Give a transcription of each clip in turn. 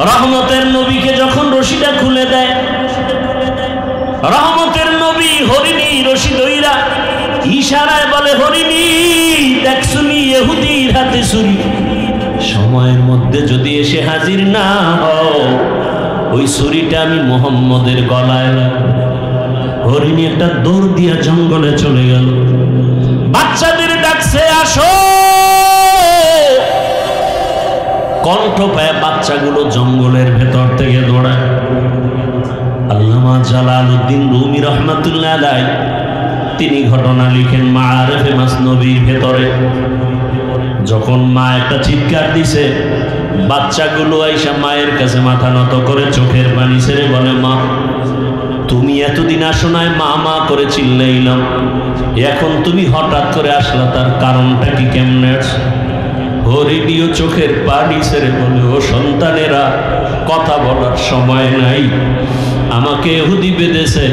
রহমতের নবীকে যখন রশিটা খুলে দেয়, রহমতের নবী হরিণী রশি দইরা ইশারায় বলে, হরিণী দেখছুনি ইহুদির হাতে ছুরি, সময়ের মধ্যে যদি এসে হাজির না হও ওই ছুরিটা আমি মুহাম্মদের গলায় রাখবো। হরিণী একটা দৌড় দিয়া জঙ্গলে চলে গেল, বাচ্চাদের ডাকছে আসো। কণ্ঠ পায় বাচ্চাগুলো জঙ্গলের ভেতর থেকে দৌড়ায়। আল্লামা জালালউদ্দিন রুমি রহমাতুল্লাহ আলাইহি তিনি ঘটনা লিখেন মাআরিফে মাসনবীর ভেতরে, যখন মা একটা চিৎকার দিছে, বাচ্চাগুলো আইসা মায়ের কাছে মাথা নত করে চোখের পানি ছেড়ে বলে, মা তুমি এতদিন আসো নাই, মা মা করে চিল্লাইলাম, এখন তুমি হঠাৎ করে আসলা, তার কারণটা কি, কেমনে আসছো? হরিণীও চোখের পানি ছেড়ে বলে, ও সন্তানেরা কথা বলার সময় নাই, আমাকে ইহুদি বেঁধেছে,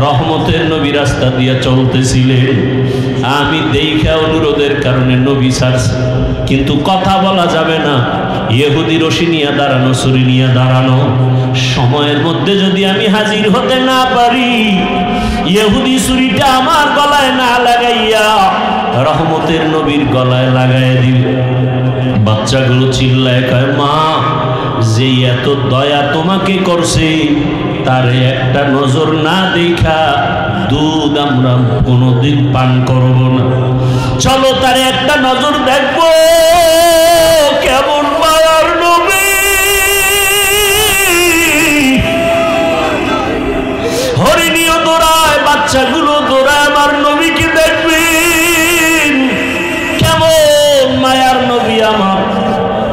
রহমতের নবী রাস্তা দিয়ে চলতেছিলেন, আমি দেখা অনুরোধের কারণে নবী ছাড়ছে, কিন্তু কথা বলা যাবে না, ইহুদি রশি নিয়ে দাঁড়ানো, ছুরি নিয়ে দাঁড়ানো, সময়ের মধ্যে যদি আমি হাজির হতে না পারি, ইহুদি ছুরিটা আমার গলায় না লাগাইয়া রহমতের নবীর গলায় লাগাই দিবে। বাচ্চাগুলো চিল্লায় কয়, মা যে এত দয়া তোমাকে করছে তারে একটা নজর না দেখা দুধ আমরা কোনোদিন পান করব না, চলো তারে একটা নজর দেখবো কেমন মায়ার নবী। হরিণীও দৌড়ায়, বাচ্চাগুলো দৌড়ায়, আমার নবীকে দেখবেন কেমন মায়ার নবী আমার।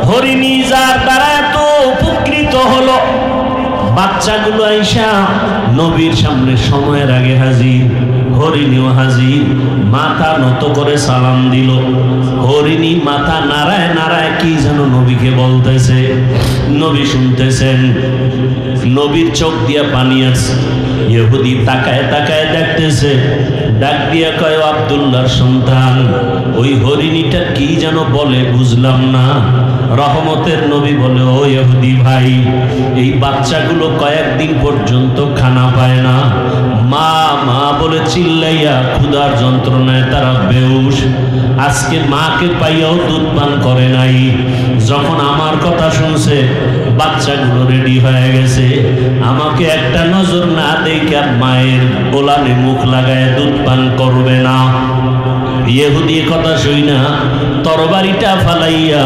হরিণী যার দ্বারা এত উপকৃত হলো, বাচ্চাগুলো আইসা নবীর সামনে সময়ের আগে হাজির, হরিণীও হাজির, মাথা নত করে সালাম দিল। হরিণী মাথা নাড়ায় নাড়ায় কি যেন নবীকে বলতেছে, নবী শুনতেছেন, নবীর চোখ দিয়া পানি আছে। ইহুদি তাকায় তাকায় দেখতেছে, ডাক দিয়া কয়, আব্দুল্লাহর সন্তান, ওই হরিণীটা কি যেন বলে বুঝলাম না। রহমতের নবী বলে, ও ইহুদি ভাই, এই বাচ্চাগুলো কয়েকদিন পর্যন্ত খানা পায় না, মা মা বলে চিল্লাইয়া ক্ষুধার যন্ত্রণায় তারা বেহুশ, আজকে মাকে পাইয়াও দুধ পান করে নাই। যখন আমার কথা শুনছে, বাচ্চাগুলো রেডি হয়ে গেছে, আমাকে একটা নজর না দেখে মায়ের কোলানে মুখ লাগায় দুধ পান করবে না। ইহুদি কথা শুই না তরবারিটা ফালাইয়া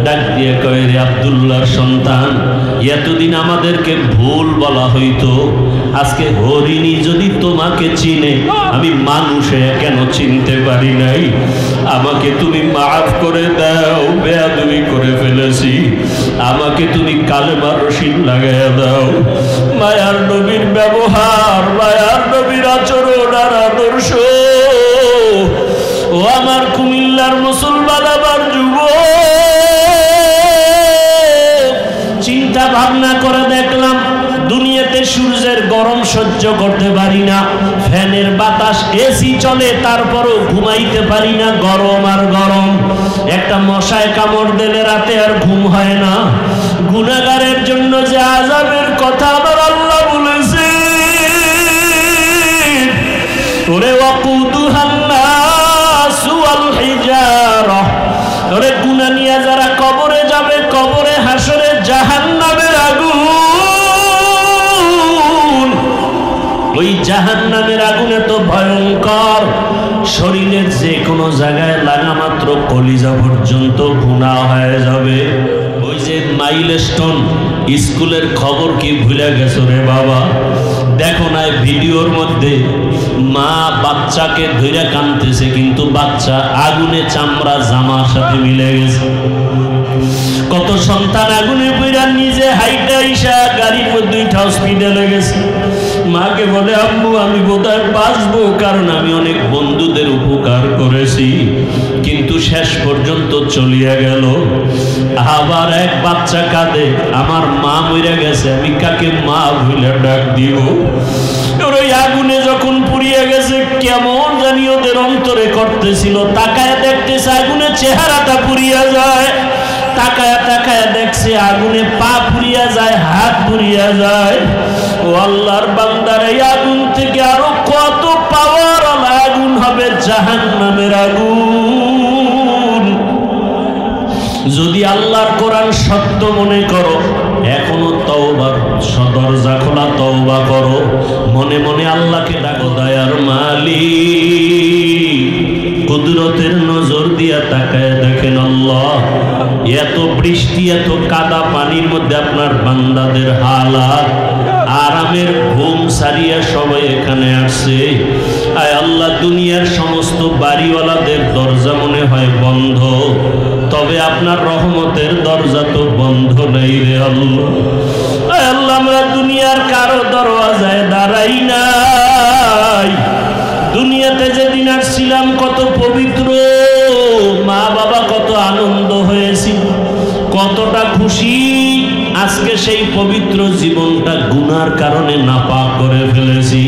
ডাক দিয়ে কয়, রে আব্দুল্লাহর সন্তান, এতদিন আমাদেরকে ভুল বলা হইতো, আজকে হরিণী যদি তোমাকে চিনে, আমি মানুষে কেন চিনতে পারি নাই, আমাকে তুমি মাফ করে দাও, বেয়াদবি করে ফেলেছি, আমাকে তুমি কালেমার রশিদ লাগাইয়া দাও। মায়ার নবীর ব্যবহার, মায়ার নবীর আচরণ আর আদর্শ, ও আমার কুমিল্লার মুসলমান, আমার যুবক, চিন্তা ভাবনা করে দেখলাম দুনিয়াতে সূর্যের গরম সহ্য করতে পারি না, ফ্যানের বাতাস এসি চলে তারপরও ঘুমাইতে পারি না, গরম আর গরম, একটা মশায় কামড় দিলে রাতে আর ঘুম হয় না। গুনাহগারের জন্য যে আযাবের কথা আমার আল্লাহ বলেছে, ওরে ওয়াকুদুহান নাসু ওয়াল হিজারা, ওরে গুনাহ নিয়ে যারা কবরে যাবে, কবরে হাসরে জাহান্নামের আগুন, ওই জাহান্নামের আগুন এত ভয়ঙ্কর, শরীরের যে কোনো জায়গায় লাগা মাত্র কলিজা পর্যন্ত গুনাহ হয়ে যাবে। ওই যে মাইলস্টোন স্কুলের খবর কি ভুলে গেছো রে বাবা? দেখো না ভিডিওর মধ্যে মা বাচ্চাকে ধইরা কাঁদতেছে, কিন্তু বাচ্চা আগুনে চামড়া জামার সাথে মিলে গেছে। কত সন্তান আগুনে পুড়া নিজে হাইটা আইসা গাড়ির মধ্যে হসপিটালে গেছে, মাকে বলে, আম্মু আমি বোধহয় বাঁচবো, কারণ আমি অনেক বন্ধুদের উপকার করেছি, কিন্তু শেষ পর্যন্ত চলিয়া গেল। আবার এক বাচ্চা কাঁদে, আমার মা মরে গেছে, আমি কাকে মা ভুলে ডাক দিব? ওই আগুনে যখন পুড়িয়ে গেছে, কেমন জানি ওদের অন্তরে করতেছিল, তাকায় দেখতেছে আগুনে চেহারাটা পুড়িয়া যায়, তাকায়া তাকায়া দেখছে আগুনে পা পুড়িয়া যায়, হাত পুড়িয়া যায়। ও আল্লাহর বান্দার, এই আগুন থেকে আরো কত পাওয়ার আগুন হবে, জাহান্নামের আগুন। যদি আল্লাহর কোরআন সত্য মনে করো, এখনো তওবার দরজা খোলা, তওবা করো, মনে মনে আল্লাহকে ডাকো, দয়ার মালিক। কুদরতের নজর দিয়া তাকায় দেখেন আল্লাহ, এত বৃষ্টি, এত কাদা পানির মধ্যে আপনার বান্দাদের হালাত, আরামের ঘুম সারিয়া সবাই এখানে আসছে। আয় আল্লাহ, দুনিয়ার সমস্ত বাড়িওয়ালাদের দরজা মনে হয় বন্ধ, তবে আপনার রহমতের দরজা তো বন্ধ নেই রে আল্লাহ। আয় আল্লাহ, আমরা দুনিয়ার কারো দরওয়াজায় দাঁড়াই নাই। দুনিয়াতে যেদিন আসছিলাম কত পবিত্র, মা বাবা কত আনন্দ হয়েছি, কতটা খুশি। আজকে সেই পবিত্র জীবনটা গুনার কারণে নাপাক করে ফেলেছি।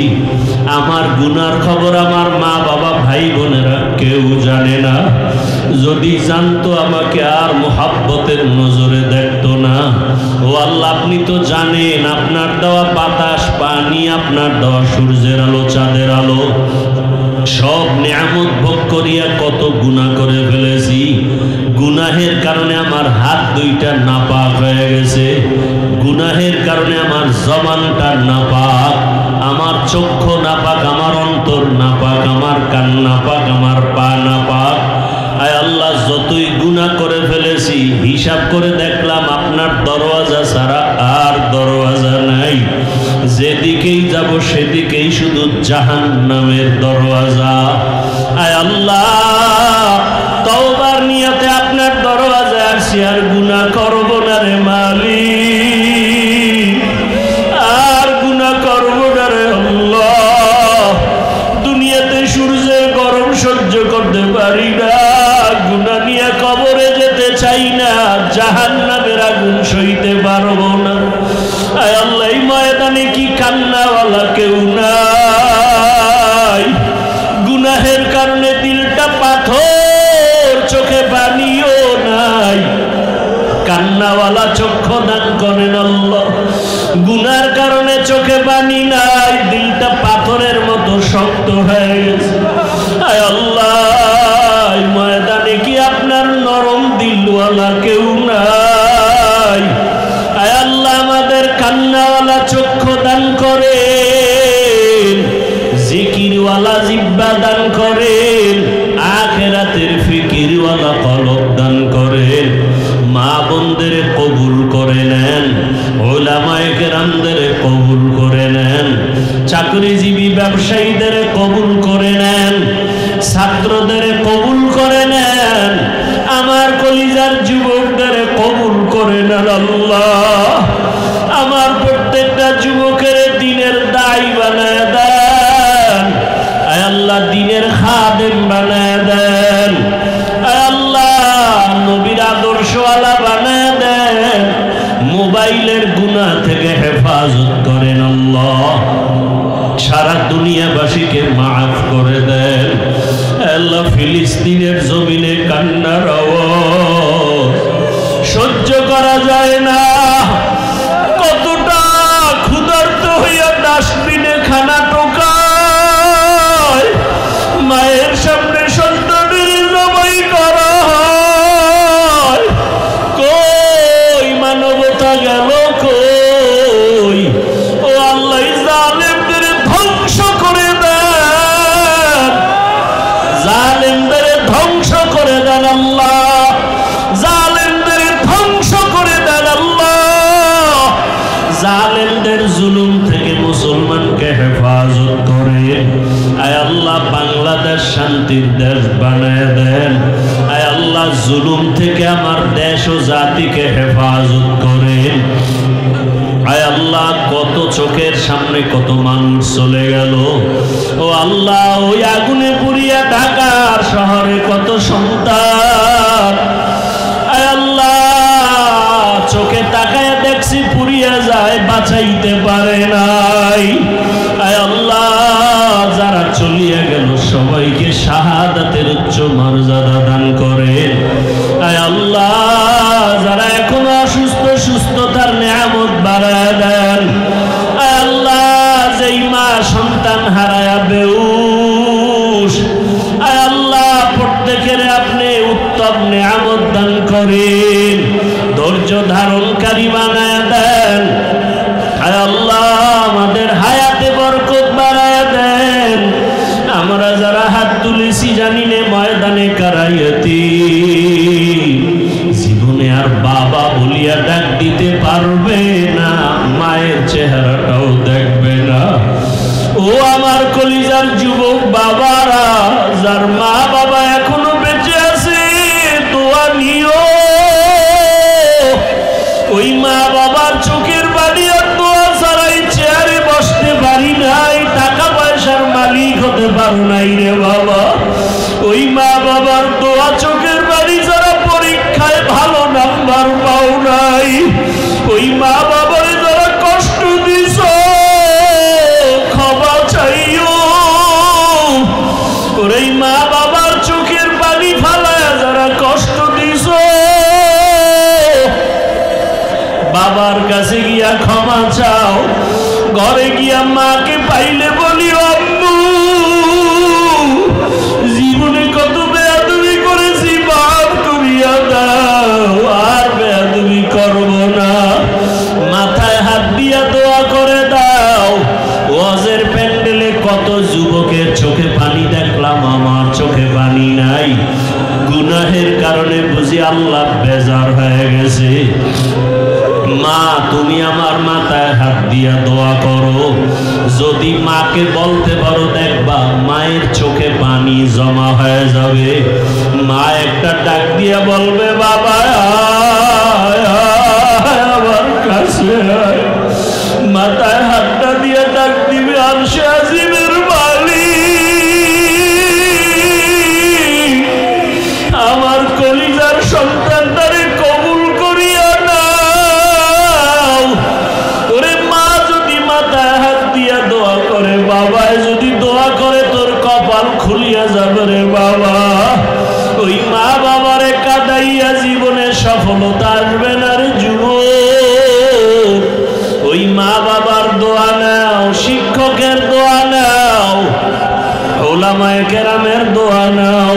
আমার গুনার খবর আমার মা বাবা ভাই বোনেরা কেউ জানে না। যদি জানতো আমাকে আর মোহাব্বতের নজরে দেখতো না। ও আল্লাহ, আপনি তো জানেন, আপনার দেওয়া বাতাস, পানি, আপনার দেওয়া সূর্যের আলো, চাঁদের আলো, সব নিয়ামত ভোগ করিয়া কত গুনাহ করে ফেলেছি। গুনাহের কারণে আমার হাত দুইটা নাপাক হয়ে গেছে, গুনাহের কারণে আমার জবানটা নাপাক, আমার চক্ষু নাপাক, আমার অন্তর নাপাক, আমার কান নাপাক, আমার পা নাপাক। আয় আল্লাহ, যতই গুনাহ করে ফেলেছি, হিসাব করে দেখলাম আপনার দরওয়াজা ছাড়া আর দরওয়াজা নাই। যেদিকেই যাব সেদিকেই শুধু জাহান্নামের দরওয়াজা। আয় আল্লাহ, তওবার নিয়তে আপনার দরওয়াজায় আসি, আর গুনাহ করব না রে মালিক, আর গুনাহ করব না রে আল্লাহ। দুনিয়াতে সূর্যের গরম সহ্য করতে পারি না, গুনাহ নিয়ে কবরে যেতে চাই না, জাহান্নামের আগুন সইতে পারবো না। আয় আল্লাহ, এই ময়দানে কি কান্নাওয়ালা কেউ নাই? গুনাহের কারণে দিলটা পাথর, চোখে পানিও নাই, কান্নাওয়ালা চক্ষু দান করেন আল্লাহ। গুনার কারণে চোখে পানি নাই, দিলটা পাথরের মতো শক্ত হয়ে গেছে। আয় আল্লাহ, এই ময়দানে কি আপনার নরম দিলওয়ালা কেউ নাই? আয় আল্লাহ, আমাদের কান্নাওয়ালা চক্ষু দান করেন, জিকিরওয়ালা জিহ্বা দান করেন, আখিরাতের ফিকিরওয়ালা কলব দান করেন। মা বোনদের কবুল করে নেন, উলামায়ে কেরামদের কবুল করে নেন, চাকরিজীবী ব্যবসায়ীদের কবুল করে নেন, ছাত্রদের কবুল করে নেন, আমার কলিজার যুবকদের কবুল করে নেন আল্লাহ। আমার প্রত্যেকটা যুবকের দিনের দায়ী বানায় দেন, আয় আল্লাহ, দিনের খাদেম বানায় দেন, আয় আল্লাহ, নবীর আদর্শওয়ালা বানায় দেন, মোবাইলের গুনাহ থেকে হেফাজত করেন আল্লাহ। সারা দুনিয়াবাসীকে মাফ করে দেন আল্লাহ। ফিলিস্তিনের জমিনে কান্নার আওয়াজ সহ্য করা যায় না। কতটা ক্ষুধার্ত হইয়া ডাস্টবিনে খানা টোকায়, মায়ের সামনে সন্তানের জবাই করা হয়। কই মানবতা গেল কই? ও আল্লাহ, জালেমদের ধ্বংস করে দেন, জালেমদের ধ্বংস করে দেন আল্লাহ, জালেমদের ধ্বংস করে দেন আল্লাহ। জালেমদের জুলুম থেকে মুসলমানকে হেফাজত করে আয় আল্লাহ, বাংলাদেশ শান্তির দেশ বানায় দেন। আয় আল্লাহ, জুলুম থেকে আমার দেশ ও জাতিকে হেফাজত করেন। আয় আল্লাহ, কত চোখের সামনে কত মানুষ চলে গেল। ও আল্লাহ, ওই আগুনে পুড়িয়া ঢাকার শহরে কত সন্তান, আয় আল্লাহ, চোখে তাকায় দেখছি পুড়িয়া যায়, বাঁচাইতে পারে নাই। আয় আল্লাহ, যারা চলিয়া গেল সবাইকে শাহাদাতের উচ্চ মর্যাদা দান করেন। আয় আল্লাহ, করেন, ধৈর্য ধারণকারী বানায় দেন। হায় আল্লাহ আমাদের হায়াতে বরকত বাড়ায় দেন। আমরা যারা হাত তুলেছি জানি না ময়দানে কারাইয়াতি জীবনে আর বাবা বলিয়া ডাক দিতে পারবে না, মায়ের চেহারাটাও দেখবে না। ও আমার কলিজার যুবক বাবারা, যার মা বাবা এখনো বেঁচে আছে দোয়া নিও। ওই মা বাবার চোখের বাড়ি আর দোয়া ছাড়াই চেয়ারে বসতে পারি নাই, টাকা পয়সার মালিক হতে পারো নাই রে বাবা। ওই মা বাবার দোয়া চোখের বাড়ি যারা পরীক্ষায় ভালো নাম্বার পাও নাই, ওই মা বাবার যারা কষ্ট দিছ ক্ষমা চাইও। ওই মা বাবার চোখের পানি ফালায় যারা কষ্ট দিছ বাবার কাছে গিয়া ক্ষমা চাও। ঘরে গিয়া মাকে পাইলে বলিও আম্মু জীবনে কত বেয়াদবি করেছি, বাপ করিয়া দাও, আর বেয়াদবি করব না। মাথায় হাত দিয়া দোয়া করে দাও। ওয়াজের প্যান্ডেলে কত যুবকের চোখে পানি দেখলাম, আমার চোখে পানি নাই। গুনাহের কারণে বুঝি আল্লাহ বেজার হয়ে গেছে। মা তুমি আমার মাথায় হাত দিয়া দোয়া করো। যদি মাকে বলতে পারো দেখবা মায়ের চোখে পানি জমা হয়ে যাবে। মা একটা ডাক দিয়া বলবে বাবা আমার কাছে আয়। মাথায় হাতটা দিয়ে ডাক দিবে আরশে আজিমের মালিক, আমার কলিজার সন্তানটারে কবুল করিয়া নাও। ওরে মা যদি মাথায় হাত দিয়া দোয়া করে, বাবায় যদি দোয়া করে, তোর কপাল খুলিয়া যাবে রে বাবা। ওই মা বাবারে কাঁদাইয়া জীবনে সফলতা আসবে না রে যুবক। ওই মা বাবার দোয়া নাও, শিক্ষকের দোয়া নাও, ওলামায়ে কেরামের দোয়া নাও।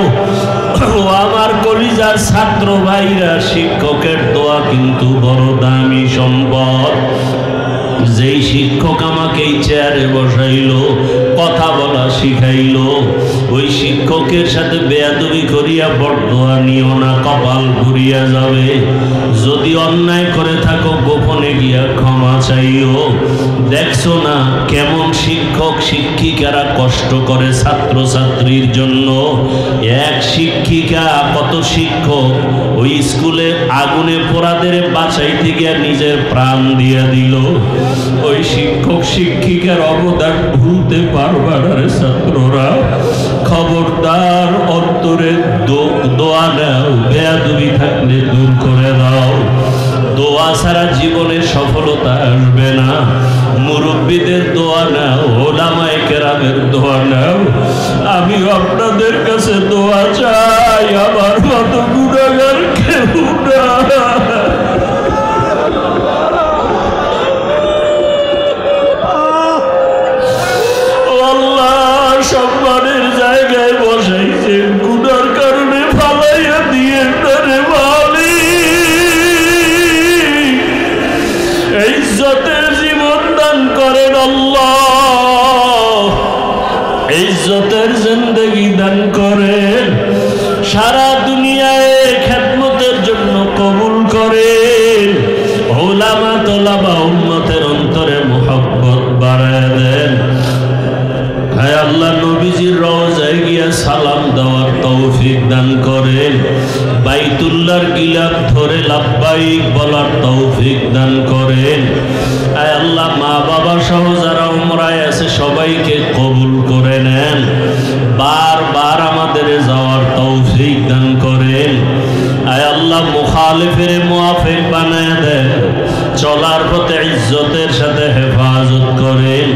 ও আমার কলিজার ছাত্র ভাইরা, শিক্ষকের দোয়া কিন্তু বড় দামি সম্পদ। যেই শিক্ষক আমাকে এই চেয়ারে বসাইলো, কথা বলা শিখাইলো, ওই শিক্ষকের সাথে বেয়াদবি করিয়া বরদোয়া নিও না, কপাল ঘুরিয়া যাবে। যদি অন্যায় করে থাকো গোপনে গিয়া ক্ষমা চাইও। দেখছো না কেমন শিক্ষক শিক্ষিকারা কষ্ট করে ছাত্র ছাত্রীর জন্য। এক শিক্ষিকা কত শিক্ষক ওই স্কুলে আগুনে পোড়াদের বাঁচাইতে গিয়া নিজের প্রাণ দিয়া দিল। ওই শিক্ষক শিক্ষিকার অবদান ভুলতে পারবা না রে ছাত্ররা। খবরদার অন্তরে দোয়া নাও, বেয়াদবি থাকলে দূর করে দাও। দোয়া ছাড়া জীবনে সফলতা আসবে না। মুরব্বীদের দোয়া নাও, ওলামায়ে কেরামের দোয়া নাও। আমি আপনাদের কাছে দোয়া চাই, আমার মতো গুনাহগার কেউ না। সম্মানের জায়গায় বসাইছেন, গুনার কারণে ফালাইয়া দিয়ে তারে মালিক ইজ্জতের জীবন দান করেন আল্লাহ, ইজ্জতের জিন্দেগি দান করেন। সারা দুনিয়ায় খেদমতের জন্য কবুল করেন। ওলামা তোলাবা উম্মতের অন্তরে মুহাব্বত বাড়ায় দেন। হায় আল্লাহ নবীজির রওজায় গিয়া সালাম দেওয়ার তৌফিক দান করেন। বাইতুল্লাহর গিলাফ ধরে লাব্বাইক বলার তৌফিক দান করেন। হায় আল্লাহ মা বাবা সহ যারা উমরায় আছে সবাইকে কবুল করে নেন। বারবার আমাদের যাওয়ার তৌফিক দান করেন। হায় আল্লাহ মুখালিফের মুআফিক বানায় দেন। চলার পথে ইজ্জতের সাথে হেফাজত করেন।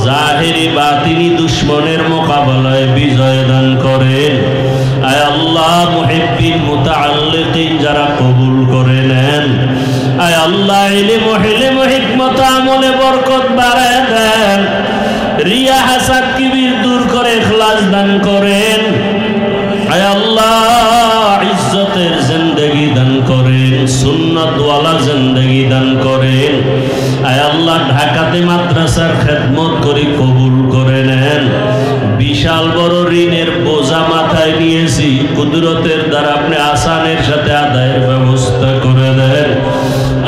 জাহিরি বাতিনি দুশ্মনের মোকাবেলায় বিজয় দান করেন। আয় আল্লাহ মুহিব্বিন মুতাআল্লিকিন যারা কবুল করে নেন। আয় আল্লাহ ইলম হিকমত আমলে বরকত বাড়ায় দেন। রিয়া হাসাদ কিবির দূর করে ইখলাস দান করেন। আয় আল্লাহ ইজ্জতের জিন্দেগি দান করেন, সুন্নাতওয়ালা জিন্দেগি দান করেন। আয় আল্লাহ, ঢাকাতে মাদ্রাসার খেদমত করে কবুল করে নেন। বিশাল বড় ঋণের বোঝা মাথায় নিয়েছি, কুদরতের দ্বারা আপনি আসানের সাথে আদায়ের ব্যবস্থা করে দেন।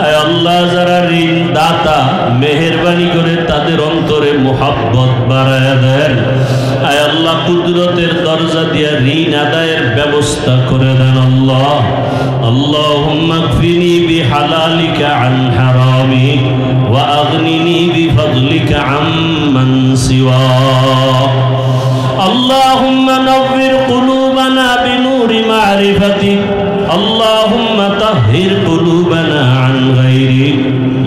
আয় আল্লাহ, যারা ঋণ দাতা মেহেরবানি করে তাদের অন্তরে মুহাব্বত বাড়ায় দেন। আয় আল্লাহ, কুদরতের দরজা দিয়ে ঋণ আদায়ের ব্যবস্থা করে দেন। আল্লাহ আল্লাহুম্মা কফিনি বিহালালিকা আন হারামিক ওয়া আগনিনি বিফদলিকা আম্মান সিওয়াক। আল্লাহুম্মা নাওয়ির কুলুবানা বিনূরি মারিফাতিক। আল্লাহুম্মা তাহহির কুলুবানা আন গায়রিক।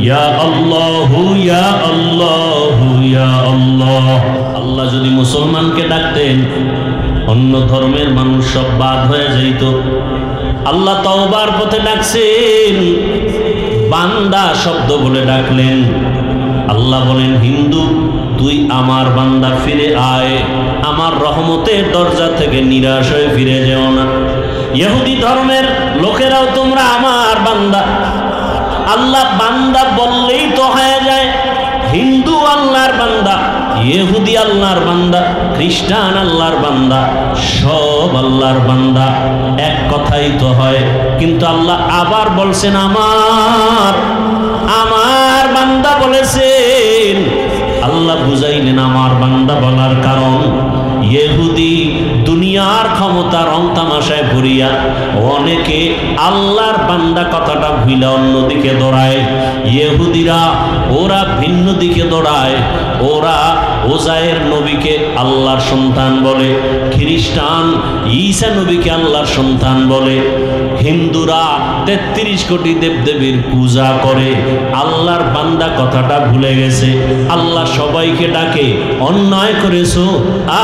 ইয়া আল্লাহু ইয়া আল্লাহু ইয়া আল্লাহ। আল্লাহ যদি মুসলমানকে ডাকতেন, অন্য ধর্মের মানুষ সব বাদ হয়ে যাইত। আল্লাহ তওবার পথে ডাকছেন, বান্দা শব্দ বলে ডাকলেন। আল্লাহ বলেন, হিন্দু তুই আমার বান্দা, ফিরে আয়, আমার রহমতের দরজা থেকে নিরাশ হয়ে ফিরে যেও না। ইহুদি ধর্মের লোকেরাও তোমরা আমার বান্দা। আল্লাহ বান্দা বললেই তো হয়ে যায়। হিন্দু আল্লাহর বান্দা, ইহুদি আল্লাহর বান্দা, খ্রিস্টান আল্লাহর বান্দা, সব আল্লাহর বান্দা, এক কথাই তো হয়। কিন্তু আল্লাহ আবার বলছেন আমার বান্দা বলেছেন। আল্লাহ বুঝাইলেন আমার বান্দা বলার কারণ, ইহুদি দুনিয়ার ক্ষমতা রং তামাশায় ভরিয়া অনেকে আল্লাহর বান্দা কথাটা ভুইলা অন্যদিকে দৌড়ায়। ইহুদিরা ওরা ভিন্ন দিকে দৌড়ায়, ওরা ওজায়ের নবীকে আল্লাহর সন্তান বলে, খ্রিস্টান ঈসা নবীকে আল্লাহর সন্তান বলে, হিন্দুরা ৩৩ কোটি দেবদেবীর পূজা করে। আল্লাহর বান্দা কথাটা ভুলে গেছে। আল্লাহ সবাইকে ডাকে, অন্যায় করেছো,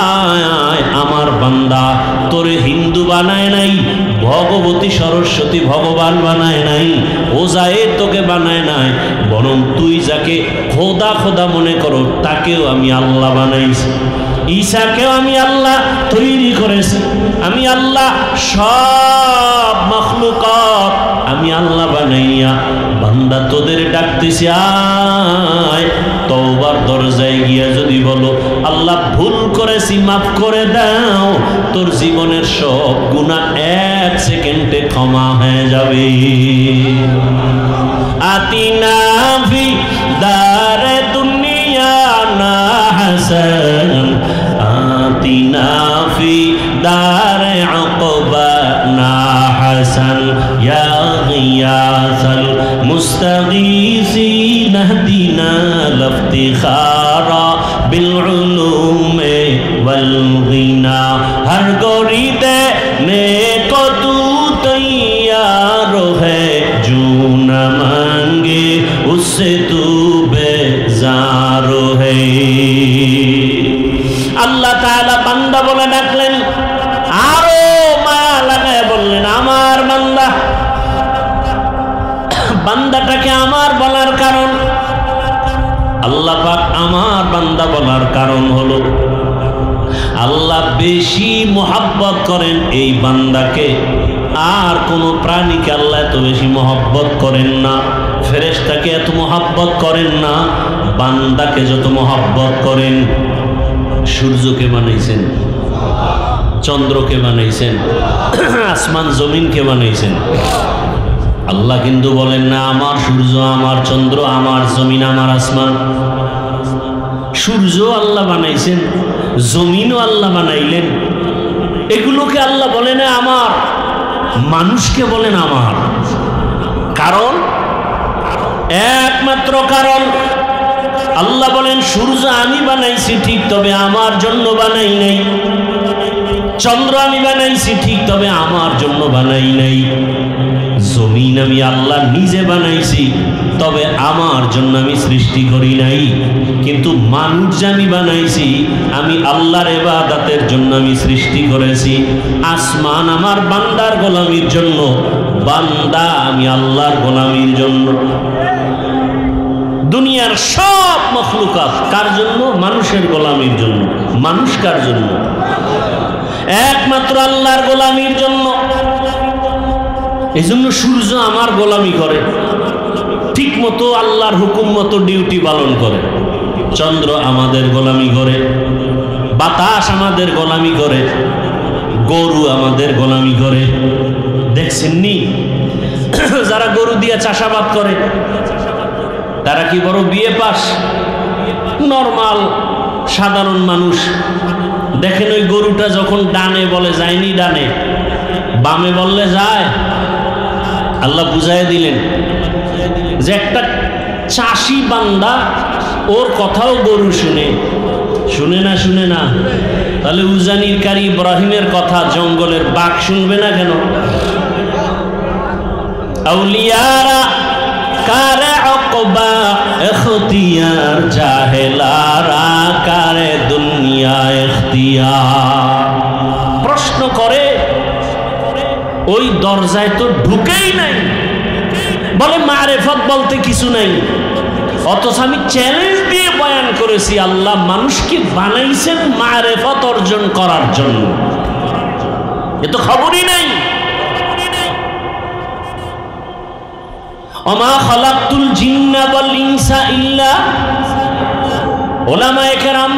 আয় আয় আমার বান্দা। তোরে হিন্দু বানায় নাই, ভগবতী সরস্বতী ভগবান বানায় নাই, ওজায়ের তোকে বানায় নাই, বরং তুই যাকে খোদা খোদা মনে করো তাকেও আমি আল্লাহ বানাইছি। ঈসাকেও আমি আল্লাহ তৈরি করেছি। আমি আল্লাহ সব মখলুকাত আমি আল্লাহ বানাইয়া বান্দা তোদের ডাকতেছি, আয় তওবার দরজায় গিয়া যদি বলো আল্লাহ ভুল করেছি মাফ করে দাও, তোর জীবনের সব গুনাহ 1 সেকেন্ডে ক্ষমা হয়ে যাবে। আতিনা ফি দারে দুনিয়া না হাসান, আতিনা ফি দারে আকবা না হাসান, ইয়া গিয়াসাল মুস্তাগীসিন ইহদিনা লিফতিখারা বিল উলুমে ওয়াল গিনা। হর গরিদে নেকো তু তৈয়ার है जो न मांगे उससे तू बेजार है। আল্লাহ তাআলা বান্দা বলে ডাকলেন, আরো মায়া লাগায় বললেন আমার বান্দা। বান্দাটাকে আমার বলার কারণ, আল্লাহ পাক আমার বান্দা বলার কারণ হলো আল্লাহ বেশি মোহাব্বত করেন এই বান্দাকে। আর কোন প্রাণীকে আল্লাহ এত বেশি মোহাব্বত করেন না, ফেরেশতাকে এত মোহাব্বত করেন না, বান্দাকে যত মোহাব্বত করেন। সূর্যকে বানাইছেন, চন্দ্রকে বানাইছেন, আসমান জমিনকে বানাইছেন। আল্লাহ কিন্তু বলেন না আমার সূর্য, আমার চন্দ্র, আমার জমিন, আমার আসমান। সূর্য আল্লাহ বানাইছেন, জমিনও আল্লাহ বানাইলেন, এগুলোকে আল্লাহ বলেন আমার, মানুষকে বলেন আমার। কারণ একমাত্র কারণ, আল্লাহ বলেন সূর্য আমি বানাইছি ঠিক, তবে আমার জন্য বানাই নাই। চন্দ্র আমি বানাইছি ঠিক, তবে আমার জন্য বানাই নাই। জমিন আমি আল্লাহ নিজে বানাইছি, তবে আমার জন্য আমি সৃষ্টি করি নাই। কিন্তু মানুষ আমি বানাইছি, আমি আল্লাহর ইবাদতের জন্য আমি সৃষ্টি করেছি। আসমান আমার বান্দার গোলামির জন্য, বান্দা আমি আল্লাহর গোলামির জন্য। দুনিয়ার সব মখলুকাত কার জন্য? মানুষের গোলামির জন্য। মানুষ কার জন্য? একমাত্র আল্লাহর গোলামির জন্য। এই জন্য সূর্য আমার গোলামি করে, ঠিক মতো আল্লাহর হুকুম মতো ডিউটি পালন করে। চন্দ্র আমাদের গোলামি করে, বাতাস আমাদের গোলামি করে, গরু আমাদের গোলামি করে। দেখছেননি যারা গরু দিয়ে চাষাবাদ করে তারা কি বড় বিয়ে পাস? নরমাল সাধারণ মানুষ। দেখেন ওই গরুটা যখন ডানে বলে যায়নি ডানে, বামে বললে যায়। আল্লাহ বুঝাই দিলেন যে একটা চাষি বান্দা ওর কথাও গরু শুনে, শুনে না? শুনে না। তাহলে উজানির কারি ইব্রাহিমের কথা জঙ্গলের বাঘ শুনবে না কেন? আউলিয়ারা কারে অকবা এখতিয়ার, জাহেলারা কারে দুনিয়া এখতিয়ার। প্রশ্ন করে ওই দরজায় তো ঢুকেই নাই, বলে মারেফত বলতে কিছু নাই। অথচ আমি চ্যালেঞ্জ দিয়ে বয়ান করেছি আল্লাহ মানুষকে বানাইছেন মারেফত অর্জন করার জন্য, এ তো খবরই নাই। ওমা খালাকতুল জিন্না ওয়াল ইনসা ইল্লা, উলামায়ে কেরাম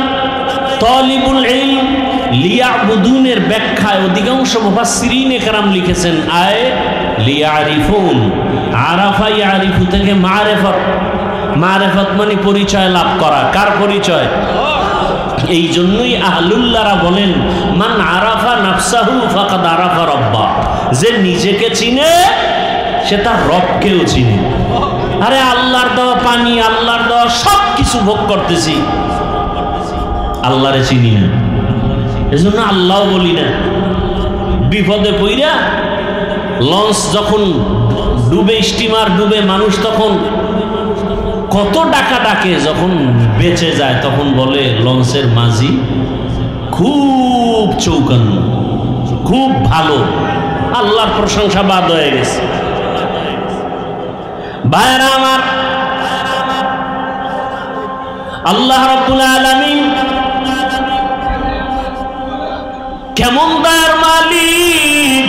তালিবুল ইলম লিয়াবুদুনের ব্যাখ্যায় অধিকাংশ মুফাসসিরিনে কেরাম লিখেছেন আয় লিয়ারিফুন, আরাফা ইয়ারিফু থেকে মারেফত। মারেফত মানে পরিচয় লাভ করা। কার পরিচয়? এই জন্যই আহলুল্লাহরা বলেন মান আরাফা নাফসাহু ফাকাদ আরাফা রাব্বা, যে নিজেকে চিনে সে তার রবকেও চিনে। আরে আল্লাহর দেওয়া পানি, আল্লাহর দেওয়া সব কিছু ভোগ করতেছি, আল্লাহরে চিনি না, এজন্য আল্লাহ বলি না। বিপদে পইরা লঞ্চ যখন ডুবে, স্টিমার ডুবে, মানুষ তখন কত ডাকা ডাকে, যখন বেঁচে যায় তখন বলে লঞ্চের মাঝি খুব চৌকান্ন, খুব ভালো, আল্লাহর প্রশংসা বাদ হয়ে গেছে। ভাইরা আমার, আল্লাহ রাব্বুল আলামিন কেমন দয়ার মালিক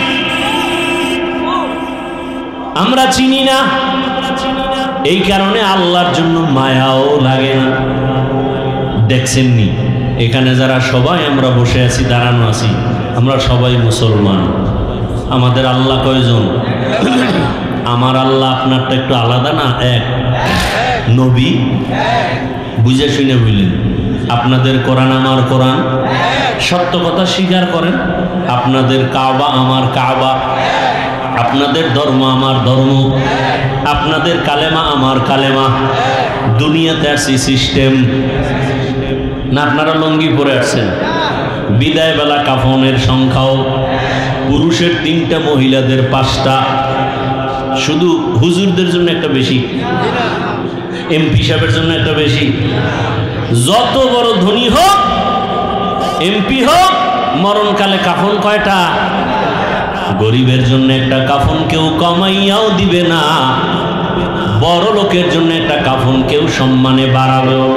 আমরা চিনি না, এই কারণে আল্লাহর জন্য মায়াও লাগে না। দেখছেননি এখানে যারা সবাই আমরা বসে আছি, দাঁড়ানো আছি, আমরা সবাই মুসলমান। আমাদের আল্লাহ কয়জন? আমার আল্লাহ আপনারটা একটু আলাদা না? এক। নবী বুঝে শুনে বললেন, আপনাদের কোরআন আমার কোরআন, সত্য কথা স্বীকার করেন। আপনাদের কাবা আমার কাবা, আপনাদের ধর্ম আমার ধর্ম, আপনাদের কালেমা আমার কালেমা। দুনিয়াতে আসছি সিস্টেম না, আপনারা লঙ্গি পরে আসছেন। বিদায় বেলা কাফনের সংখ্যাও পুরুষের 3টা, মহিলাদের 5টা। শুধু হুজুরদের জন্য একটা বেশি, এমপি সাহেবের জন্য একটা বেশি। যত বড় ধনী হোক, এমপি হোক, মরণকালে কাফন কয়টা? গরিবের জন্য একটা কাফন কেউ কমাইয়াও দিবে না, বড় লোকের জন্য একটা কাফন কেউ সম্মানে বাড়াবেও।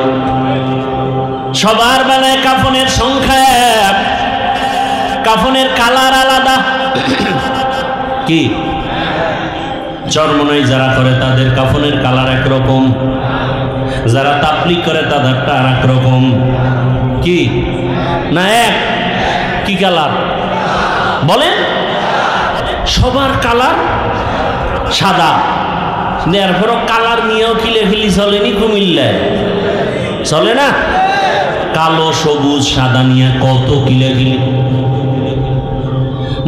সবার বেলায় কাফনের সংখ্যা এক, কাফনের কালার আলাদা। কি চরমনাই যারা করে তাদের কাফনের কালার একরকম, যারা তাবলীগ করে তাদেরটা আর একরকম। কি না এক? কি কালার বলেন? সবার কালার সাদা। এরপরও কালার নিয়েও খিলেখিলি চলেনি কুমিল্লায়? চলে না? কালো, সবুজ, সাদা নিয়ে কত খিলেখিলি।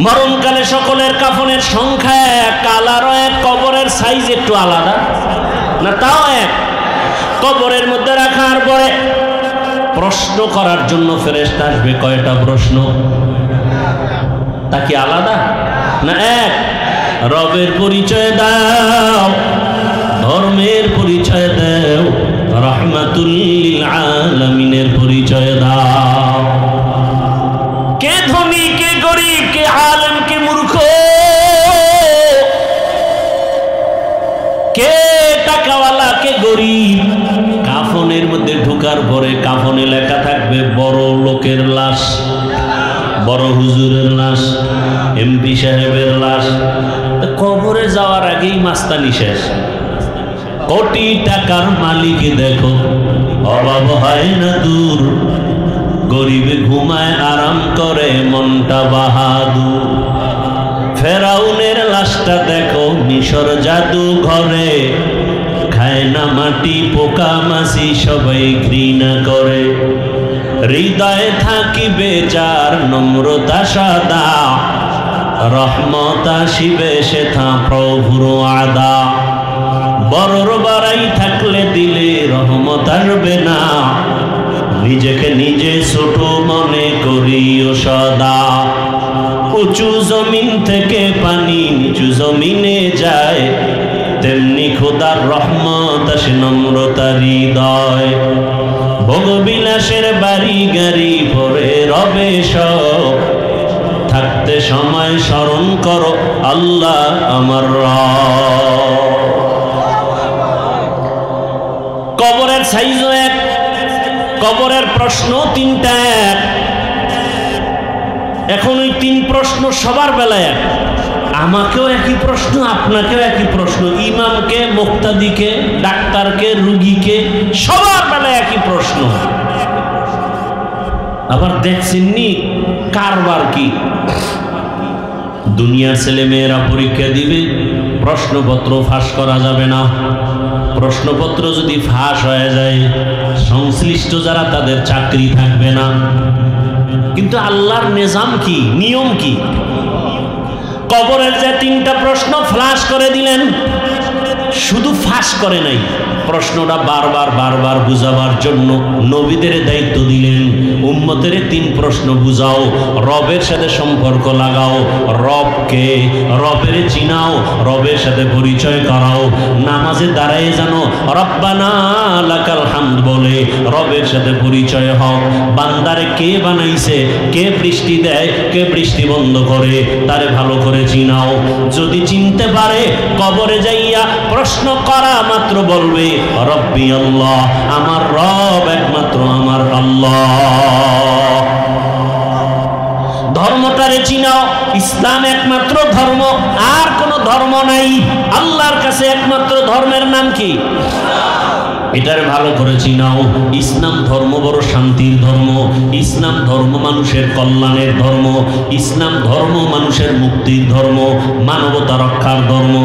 মরণকালে সকলের কাফনের সংখ্যা এক, কালারও এক, কবরের সাইজ একটু আলাদা না, তাও এক। কবরের মধ্যে রাখার পরে প্রশ্ন করার জন্য ফেরেশতা আসবে। কয়টা প্রশ্ন? তা কি আলাদা না এক? রবের পরিচয় দাও, ধর্মের পরিচয় দাও, রাহমাতুল লিল আলামিনের পরিচয় দাও। কে ধনী, কে গরিব, কে আলেম, কে মূর্খ, কে টাকাওয়ালা, কে গরিব। কাফনের মধ্যে ঢোকার পরে কাফনে লেখা থাকবে বড় লোকের লাশ, বড় হুজুরের লাশ, এমপি সাহেবের লাশ। কবরে যাওয়ার আগেই মাস্তানি শেষ। কোটি টাকার মালিক দেখো, অভাব হয় না দূর, গরিবে ঘুমায় আরাম করে মনটা বাহাদুর। ফেরাউনের লাশটা দেখো মিশর জাদু ঘরে, খায় না মাটি পোকা মাছি সবাই ঘৃণা করে। হৃদয়ে থাকিবে যার নম্রতা সাদা, রহমত আসিবে সেথা প্রভুর আদা। বড়র বাড়াই থাকলে দিলে রহমত আসবে না, নিজেকে নিজে ছোট মনে করিও সদা। উঁচু জমিন থেকে পানি নিচু জমিনে যায়, তেমনি খোদার রহমত আসে নম্রতার হৃদয়। ভোগবিলাসের বাড়ি গাড়ি পরে রবে সব, থাকতে সময় স্মরণ করো আল্লাহ আমার রব। কবরের সাইজও এক, কবরের প্রশ্ন তিনটা এক। এখন ওই তিন প্রশ্ন সবার বেলায় এক, আমাকেও একই প্রশ্ন, আপনাকেও একই প্রশ্ন, ইমামকে, মুক্তাদিকে, ডাক্তারকে, রুগীকে, সবার বেলায় একই প্রশ্ন। আবার দেখছেননি কারবার কি, দুনিয়ার ছেলে মেয়েরা পরীক্ষা দিবে, প্রশ্নপত্র ফাঁস করা যাবে না। প্রশ্নপত্র যদি ফাঁস হয়ে যায়, সংশ্লিষ্ট যারা তাদের চাকরি থাকবে না। কিন্তু আল্লাহর নিজাম কি, নিয়ম কি? কবরের যে তিনটা প্রশ্ন ফ্লাশ করে দিলেন, শুধু ফাঁস করে নাই, প্রশ্নটা বারবার বারবার বুঝাবার জন্য নবীদের দায়িত্ব দিলেন, উম্মতের তিন প্রশ্ন বুঝাও, রবের সাথে সম্পর্ক লাগাও, রবকে, রবের চিনাও, রবের সাথে পরিচয় করাও। নামাজে দাঁড়ায় জানো রব্বানা লাকাল হামদ বলে রবের সাথে পরিচয় হও। বান্দারে কে বানাইছে, কে বৃষ্টি দেয়, কে বৃষ্টি বন্ধ করে, তারে ভালো করে চিনাও। যদি চিনতে পারে, কবরে যাইয়া প্রশ্ন করা মাত্র বলবে রব্বি আল্লাহ, আমার রব একমাত্র আমার আল্লাহ। ধর্মটারে চিনাও, ইসলাম একমাত্র ধর্ম, আর কোন ধর্ম নাই। আল্লাহর কাছে একমাত্র ধর্মের নাম কি? এটার ভালো করে চিনাও। ইসলাম ধর্ম বড় শান্তির ধর্ম, ইসলাম ধর্ম মানুষের কল্যাণের ধর্ম, ইসলাম ধর্ম মানুষের মুক্তির ধর্ম, মানবতা রক্ষার ধর্ম।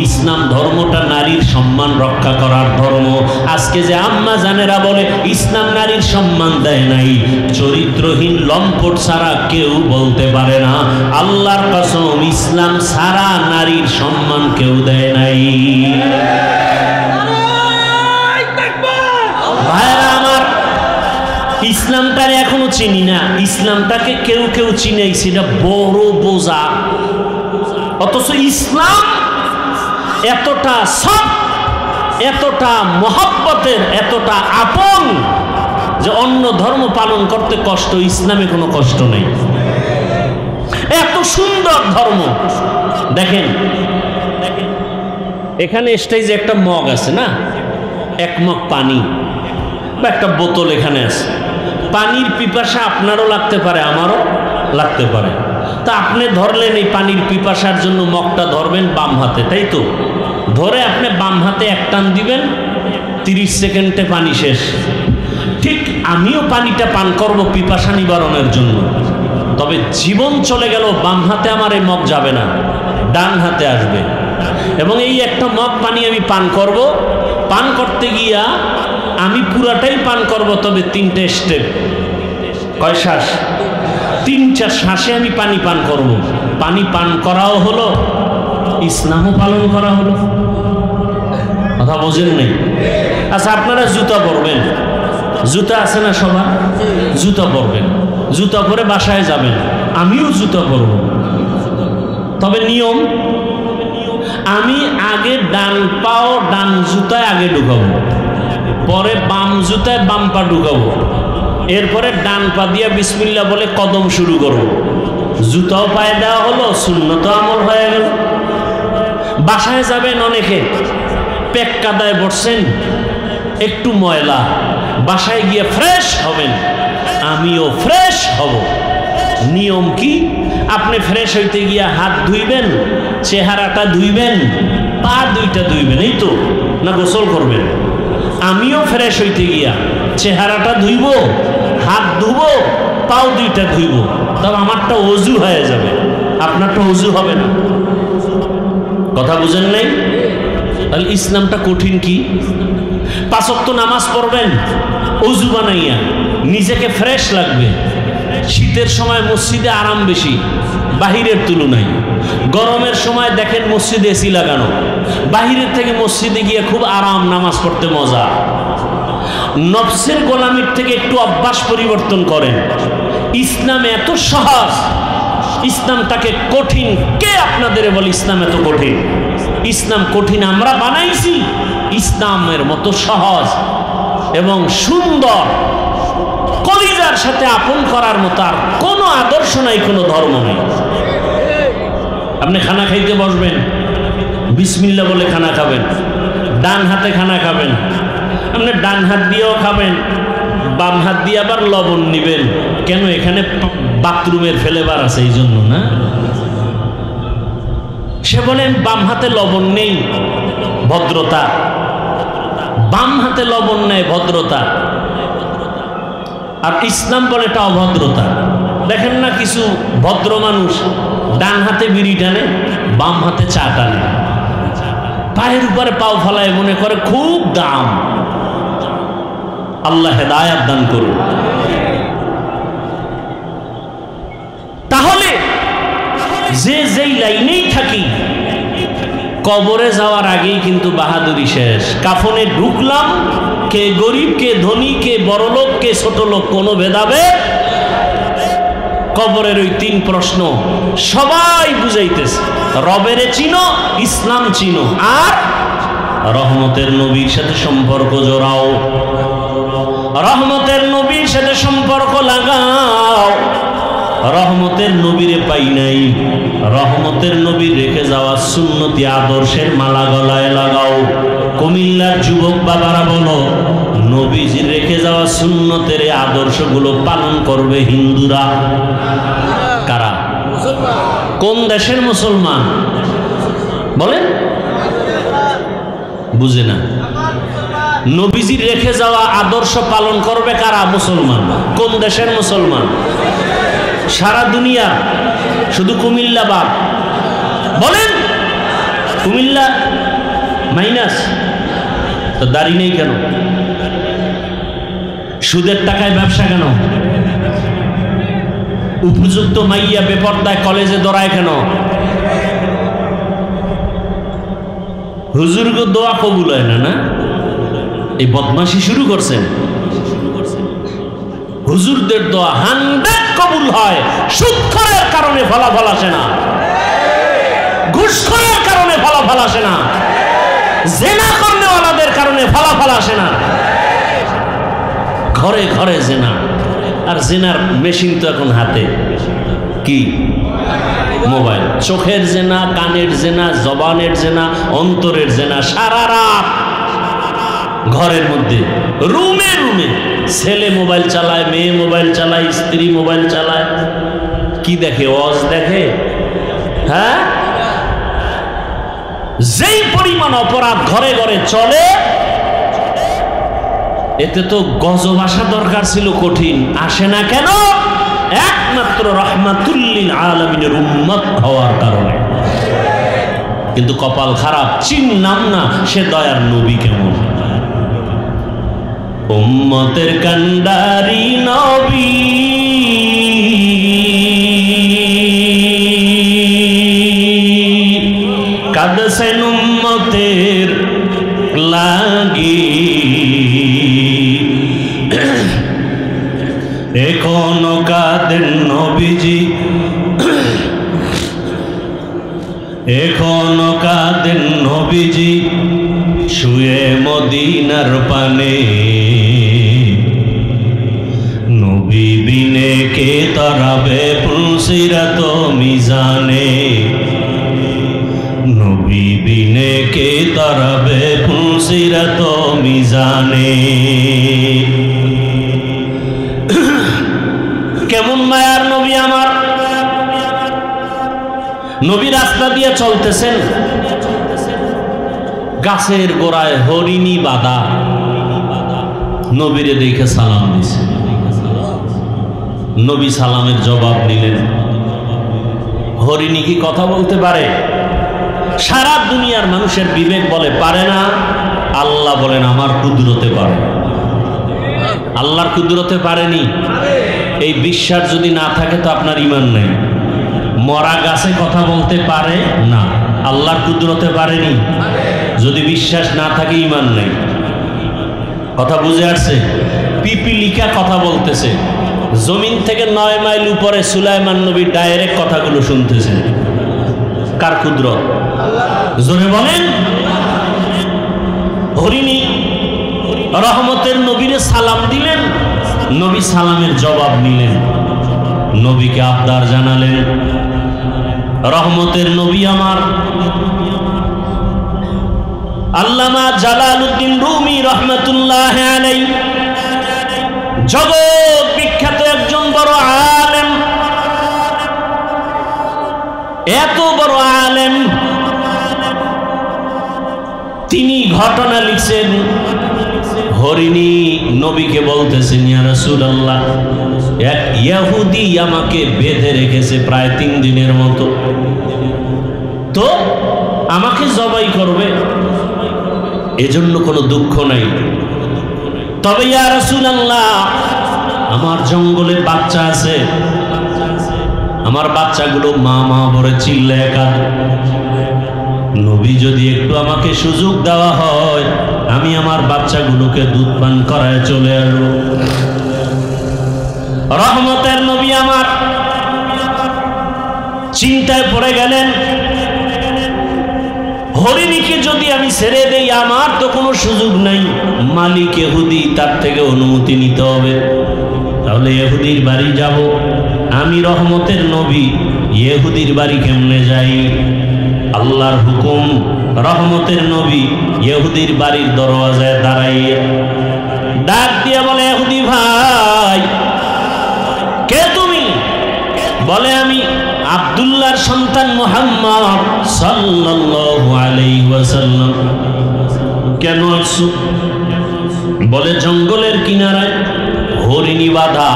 ইসলাম ধর্মটা নারীর সম্মান রক্ষা করার ধর্ম। আজকে যে আম্মা জানেরা বলে ইসলাম নারীর সম্মান দেয় নাই, চরিত্রহীন লম্পট ছাড়া কেউ বলতে পারে না আল্লাহর কসম, ইসলাম ছাড়া নারীর সম্মান কেউ দেয় নাই। ভাইরা আমার, ইসলামটারে এখনো চিনি না, ইসলামটাকে কেউ কেউ চিনেছে, এটা বড় বোঝা। অথচ ইসলাম এতটা সব, এতটা মহব্বতের, এতটা আপন যে অন্য ধর্ম পালন করতে কষ্ট, ইসলামে কোনো কষ্ট নেই। এত সুন্দর ধর্ম। দেখেন এখানে স্টেজে একটা মগ আছে না, এক মগ পানি বা একটা বোতল এখানে আছে। পানির পিপাসা আপনারও লাগতে পারে, আমারও লাগতে পারে। তা আপনি ধরলেন এই পানির পিপাসার জন্য মগটা ধরবেন বাম হাতে, তাই তো? ধরে আপনি বাম হাতে এক টান দিবেন, 30 সেকেন্ডে পানি শেষ। ঠিক আমিও পানিটা পান করব পিপাসা নিবারণের জন্য, তবে জীবন চলে গেল, বাম হাতে আমার এই মগ যাবে না, ডান হাতে আসবে। এবং এই একটা মগ পানি আমি পান করব, পান করতে গিয়া আমি পুরাটাই পান করব, তবে 3টে স্টেপ। কয় শ্বাস? 3টা শ্বাসে আমি পানি পান করব। পানি পান করাও হলো, ইসলামও পালন করা হলো। কথা বোঝেন নাই? আচ্ছা, আপনারা জুতা পরবেন, জুতা আছে না সবার? জুতা পরবেন, জুতা পরে বাসায় যাবেন, আমিও জুতা পরব। তবে নিয়ম, আমি আগে ডান পাও ডান জুতায় আগে ঢুকাবো, পরে বাম জুতায় বাম পা ঢুকাবো, এরপরে ডান পা দিয়া বিসমিল্লাহ বলে কদম শুরু করব। জুতাও পায়ে দেওয়া হলো, সুন্নত আমল হয়ে গেল। বাসায় যাবেন, অনেকে পেক কাদায় বসছেন, একটু ময়লা, বাসায় গিয়ে ফ্রেশ হবেন, আমিও ফ্রেশ হব। নিয়ম কি? আপনি ফ্রেশ হইতে গিয়া হাত ধুইবেন, চেহারাটা ধুইবেন, পা দুইটা ধুইবেন, এই তো না গোসল করবেন? আমিও ফ্রেশ হইতে গিয়া চেহারাটা ধুইব, হাত ধুবো, পাও দুইটা ধুইব, তবে আমারটা অজু হয়ে যাবে, আপনারটা অজু হবে না। কথা বুঝেন নাই? তাহলে ইসলামটা কঠিন কি? 5 ওয়াক্ত নামাজ পড়বেন অজু বানাইয়া, নিজেকে ফ্রেশ লাগবে। শীতের সময় মসজিদে আরাম বেশি বাহিরের তুলনায়। গরমের সময় দেখেন মসজিদে এসি লাগানো, বাহিরের থেকে মসজিদে গিয়ে খুব আরাম, নামাজ পড়তে মজা। নফসের গোলামির থেকে একটু অভ্যাস পরিবর্তন করেন। ইসলাম এত সহজ, ইসলামটাকে কঠিন কে আপনাদের বলে? ইসলাম এত কঠিন? ইসলাম কঠিন আমরা বানাইছি। ইসলামের মতো সহজ এবং সুন্দর, কলিজার সাথে আপন করার মতো আর কোনো আদর্শ নাই, কোনো ধর্ম নেই। আপনি খানা খাইতে বসবেন, বিসমিল্লাহ বলে খানা খাবেন, ডান হাতে খানা খাবেন। আপনি ডান হাত দিয়েও খাবেন, বাম হাত দিয়ে আবার লবণ নিবেন। কেন? এখানে বাথরুমের ফেলেবার আছে, এই জন্য না? সে বলেন বাম হাতে লবণ নেই, ভদ্রতা। বাম হাতে লবণ নেই, ভদ্রতা। আর ইসলাম বলে এটা অভদ্রতা। দেখেন না কিছু ভদ্র মানুষ ডান হাতে বিড়ি টানে, বাম হাতে চা টানে, পায়ের উপরে পাও ফলায়, মনে করে খুব দাম। আল্লাহ হেদায়াত দান করুন। তাহলে যে যেই লাইনেই থাকি, কবরে যাওয়ার আগেই কিন্তু বাহাদুরি শেষ। কাফনে ঢুকলাম, কে গরিব, কে ধনী, কে বড় লোক, কে ছোট লোক, কোনো ভেদাভেদ। কবরের ওই 3 প্রশ্ন সবাই বুঝাইতেছে, রবেরে চিনো, ইসলাম চিনো, আর রহমতের নবীর সাথে সম্পর্ক জোড়াও, রহমতের নবীর সাথে সম্পর্ক লাগাও। রহমতের নবীরে পাই নাই, রহমতের নবীর রেখে যাওয়া সুন্নতি আদর্শের মালা গলায় লাগাও। কুমিল্লার যুবক বাবারা বলো, নবীজির রেখে যাওয়া সুন্নতের এই আদর্শগুলো পালন করবে হিন্দুরা। কারা? কোন দেশের মুসলমান বলেন? বুঝে না। নবীজির রেখে যাওয়া আদর্শ পালন করবে কারা? মুসলমান। কোন দেশের মুসলমান? সারা দুনিয়া, শুধু কুমিল্লা বাদ। বলেন কুমিল্লা মাইনাস। তো দাড়ি নেই কেন? সুদের টাকায় ব্যবসা কেন? উপযুক্ত মাইয়া বেপরদায় কলেজে দৌড়ায় কেন? হুজুরকে দোয়া কবুল হয় না, না? এই বদমাশি শুরু করছেন। হুজুরদের দোয়া 100 কবুল হয়, সুদখোরের কারণে ফলাফল আসে না, ঘুষখোরের কারণে ফলাফল আসে না, জেনা করনেওয়ালাদের কারণে ফলাফল আসে না। ঘরে ঘরে জেনা, আর জেনার মেশিন তো এখন হাতে। কি? মোবাইল। চোখের জেনা, কানের জেনা, জবানের জেনা, অন্তরের জেনা। সারা রাত ঘরের মধ্যে, রুমে রুমে ছেলে মোবাইল চালায়, মেয়ে মোবাইল চালায়, স্ত্রী মোবাইল চালায়। কি দেখে? ওয়াজ দেখে। হ্যাঁ, যেই পরিমাণ অপরাধ ঘরে ঘরে চলে, এতে তো গজব আসা দরকার ছিল, কঠিন আসে না কেন? একমাত্র রাহমাতুল লিল আলামিনের উম্মত হওয়ার কারণে। কিন্তু কপাল খারাপ, চিনলাম না সে দয়ার নবী কেমন। উম্মতের কান্ডারি নবী, কাঁদছেন উম্মতের লাগি, এখনো কাঁদেন নবীজি, এখনো কাঁদেন নবীজি, শুয়ে মদিনার পানে। নবী বিনে কে তরাবে পুলসিরাত মিজানে, নবী বিনে কে তরাবে পুলসিরাত মিজানে। কেমন মায়ার নবী আমার, নবী রাস্তা দিয়ে চলতেছেন, গাছের গোড়ায় হরিণী বাঁধা, নবীরে দেখে সালাম দিছে। নবী সালামের জবাব নিলেন। হরিণী কি কথা বলতে পারে? সারা দুনিয়ার মানুষের বিবেক বলে পারে না, আল্লাহ বলেন আমার কুদরতে পারে। আল্লাহর কুদরতে পারেনি। এই বিশ্বাস যদি না থাকে তো আপনার ঈমান নেই। মরা গাছে কথা বলতে পারে না, আল্লাহর কুদরতে পারেনি। যদি বিশ্বাস না থাকে ঈমান নেই। কথা বুঝে আসছে? পিপিলিকা কথা বলতেছে, জমিন থেকে 9 মাইল উপরে সুলাইমান নবী ডাইরেক্ট কথাগুলো শুনতেছেন। কার কুদরত? জোরে বলেন। হরিণী রহমতের নবীরে সালাম দিলেন, নবী সালামের জবাব নিলেন, নবীকে আবদার জানালেন। রহমতের নবী আমার আল্লামা জালালউদ্দিন রুমি রহমাতুল্লাহ আলাইহি, জগৎ বিখ্যাত একজন বড় আলেম, এত বড় আলেম, তিনি ঘটনা লিখছেন। হরিণী নবীকে বলতেছেন, ইয়া রাসূলুল্লাহ, এক ইহুদি আমাকে বেঁধে রেখেছে প্রায় 3 দিনের মতো, তো আমাকে জবাই করবে, এজন্য কোনো দুঃখ নাই। তবে ইয়া রাসূলুল্লাহ, আমার জঙ্গলে বাচ্চা আছে, আমার বাচ্চাগুলো মা মা বলে চিল্লায় কাঁদে। নবী যদি একটু আমাকে সুযোগ দেওয়া হয়, আমি আমার বাচ্চাগুলোকে দুধ পান করায় চলে আসবো। রহমতের নবী আমার চিন্তায় পড়ে গেলেন, হরিণীকে যদি আমি ছেড়ে দেই আমার তো কোনো সুযোগ নাই, মালিক ইহুদি, তার থেকে অনুমতি নিতে হবে। তাহলে ইহুদির বাড়ি যাব। আমি রহমতের নবী, ইহুদির বাড়ি কেমনে যাই? আল্লাহর হুকুম, রহমতের নবী ইহুদির বাড়ির দরওয়াজায় দাঁড়াইয়ে ডাক দিয়ে বলে, ইহুদি ভাই, কে তুমি? বলে, আমি আব্দুল্লাহর সন্তান মুহাম্মদ সাল্লাল্লাহু আলাইহি ওয়াসাল্লাম। কেন আসছো? বলে, জঙ্গলের কিনারায় হরিণী বাঁধা,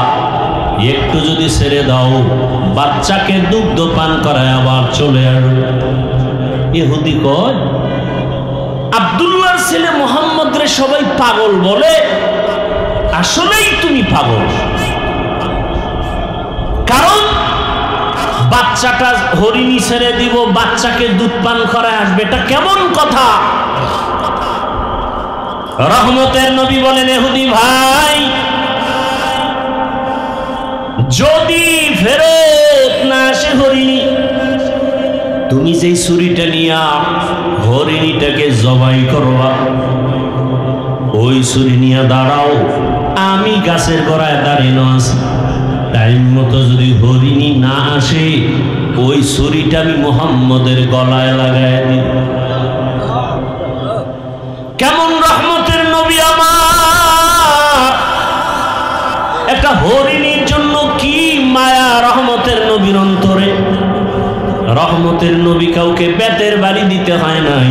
একটু যদি ছেড়ে দাও, বাচ্চাকে দুগ্ধ পান করায় আবার চলে আসবে। ইহুদি কয়, আব্দুল্লাহর ছেলে মুহাম্মদ রে সবাই পাগল বলে, আসলেই তুমি পাগল। কারণ বাচ্চাটা হরিণী ছেড়ে দিব, বাচ্চাকে দুধ পান করায় আসবে, এটা কেমন কথা? রহমতের নবী বলেন, ইহুদি ভাই, যদি ফেরত না আসে হরিণী, তুমি যেই ছুরিটা নিয়া হরিণীটাকে জবাই করবা, ওই ছুরি নিয়ে দাঁড়াও, আমি গাছের গোড়ায় দাঁড়িয়ে আছি। টাইম মতো যদি হরিণী না আসে, ওই ছুরিটা আমি মুহাম্মদের গলায় লাগাই দিই। কেমন রহমতের নবী আমার! একটা হরিণীর জন্য কি মায়া রহমতের নবীর অন্তরে। রহমতের নবী কাউকে বেতের বাড়ি দিতে হয় নাই।